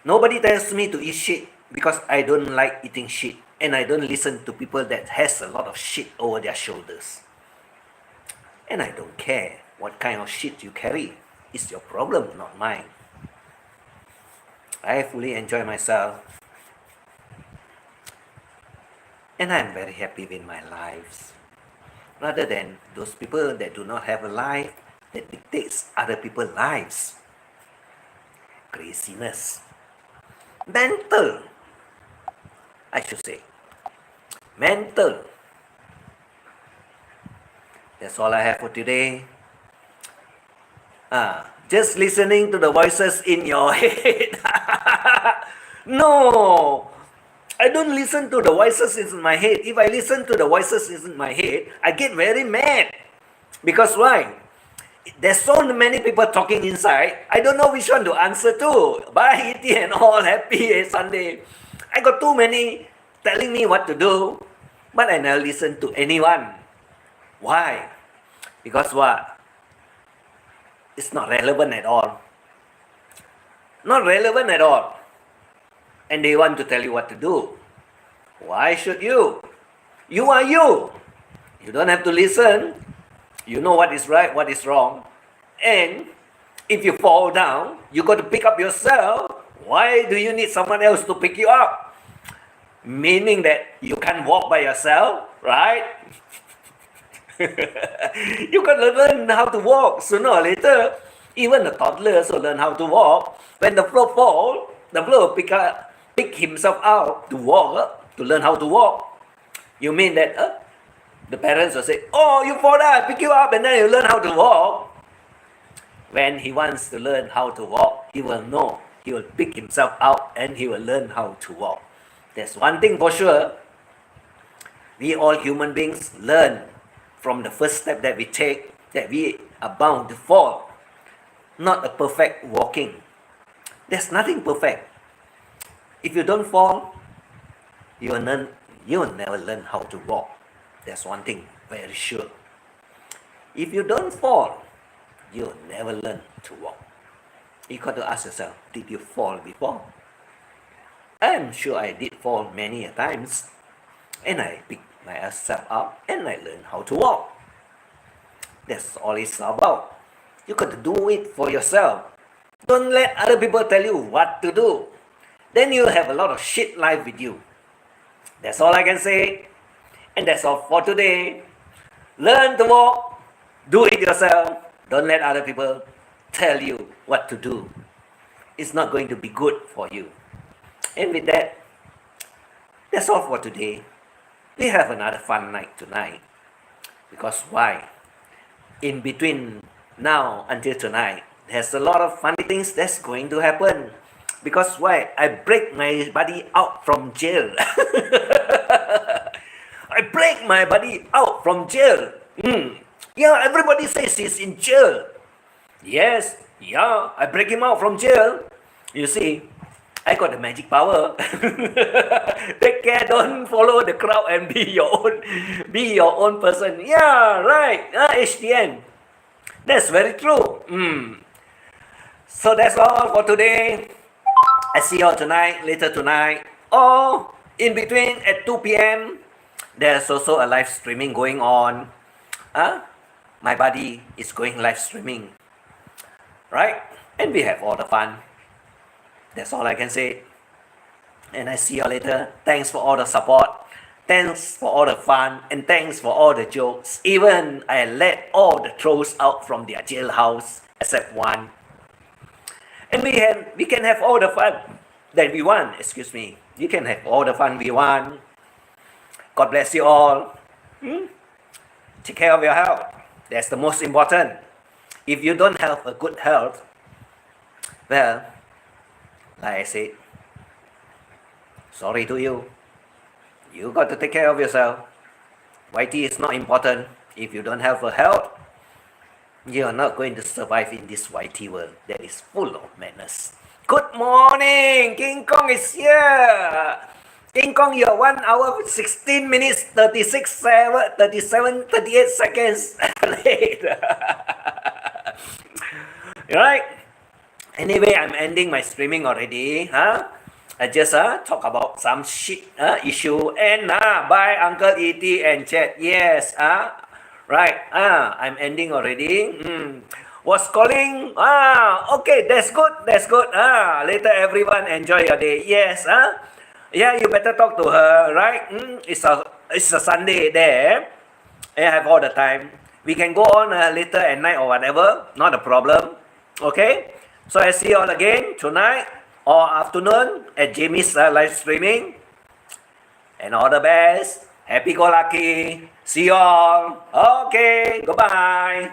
Nobody tells me to eat shit because I don't like eating shit. And I don't listen to people that has a lot of shit over their shoulders. And I don't care what kind of shit you carry. It's your problem, not mine. I fully enjoy myself. And I'm very happy with my life. Rather than those people that do not have a life that dictates other people's lives. Craziness. Mental. I should say. Mental. That's all I have for today. Just listening to the voices in your head. No, I don't listen to the voices in my head. If I listen to the voices in my head, I get very mad. Because why? There's so many people talking inside. I don't know which one to answer to. Bye, Iti and all. Happy Sunday. I got too many telling me what to do. But I never listen to anyone. Why? Because what? It's not relevant at all. Not relevant at all. And they want to tell you what to do. Why should you? You are you. You don't have to listen. You know what is right, what is wrong. And if you fall down, you got to pick up yourself. Why do you need someone else to pick you up? Meaning that you can't walk by yourself, right? You got to learn how to walk sooner or later. Even the toddlers will learn how to walk. When the floor falls, the floor pick himself out to walk, to learn how to walk. You mean that the parents will say, oh, you fall down, I pick you up, and then you learn how to walk. When he wants to learn how to walk, he will know. He will pick himself out and he will learn how to walk. There's one thing for sure. We all human beings learn from the first step that we take that we are bound to fall. Not a perfect walking. There's nothing perfect. If you don't fall, you will never learn how to walk. That's one thing very sure. If you don't fall, you'll never learn to walk. You got to ask yourself, did you fall before? I'm sure I did fall many a times. And I picked myself up and I learned how to walk. That's all it's about. You got to do it for yourself. Don't let other people tell you what to do. Then you'll have a lot of shit life with you. That's all I can say. And that's all for today. Learn to walk. Do it yourself. Don't let other people tell you what to do. It's not going to be good for you. And with that, that's all for today. We have another fun night tonight. Because why? In between now until tonight, there's a lot of funny things that's going to happen. Because why? I break my body out from jail. I break my body out from jail. Yeah, everybody says he's in jail. Yes, yeah, I break him out from jail. You see, I got the magic power. Take care, don't follow the crowd and be your own person. Yeah, right. HDN. That's very true. So that's all for today. I see you all tonight, later tonight, or in between at 2 p.m. There's also a live streaming going on. My buddy is going live streaming, right? And we have all the fun. That's all I can say. And I see you later. Thanks for all the support. Thanks for all the fun. And thanks for all the jokes. Even I let all the trolls out from their jailhouse except one. And we can have all the fun that we want. Excuse me. You can have all the fun we want. God bless you all. Take care of your health. That's the most important. If you don't have a good health, well, like I said, sorry to you. You got to take care of yourself. YT is not important. If you don't have a health, you are not going to survive in this YT world that is full of madness. Good morning! King Kong is here! King Kong, you're 1 hour 16 minutes 38 seconds late. Right? Anyway, I'm ending my streaming already. I just talk about some shit issue and bye Uncle E.T. and chat. Yes. Right. I'm ending already. Was calling. Okay, that's good. That's good. Later everyone enjoy your day. Yes. Yeah, you better talk to her, right? It's a Sunday there. I have all the time. We can go on later at night or whatever. Not a problem. Okay? So I see you all again tonight or afternoon at Jamie's live streaming. And all the best. Happy go lucky. See you all. Okay. Goodbye.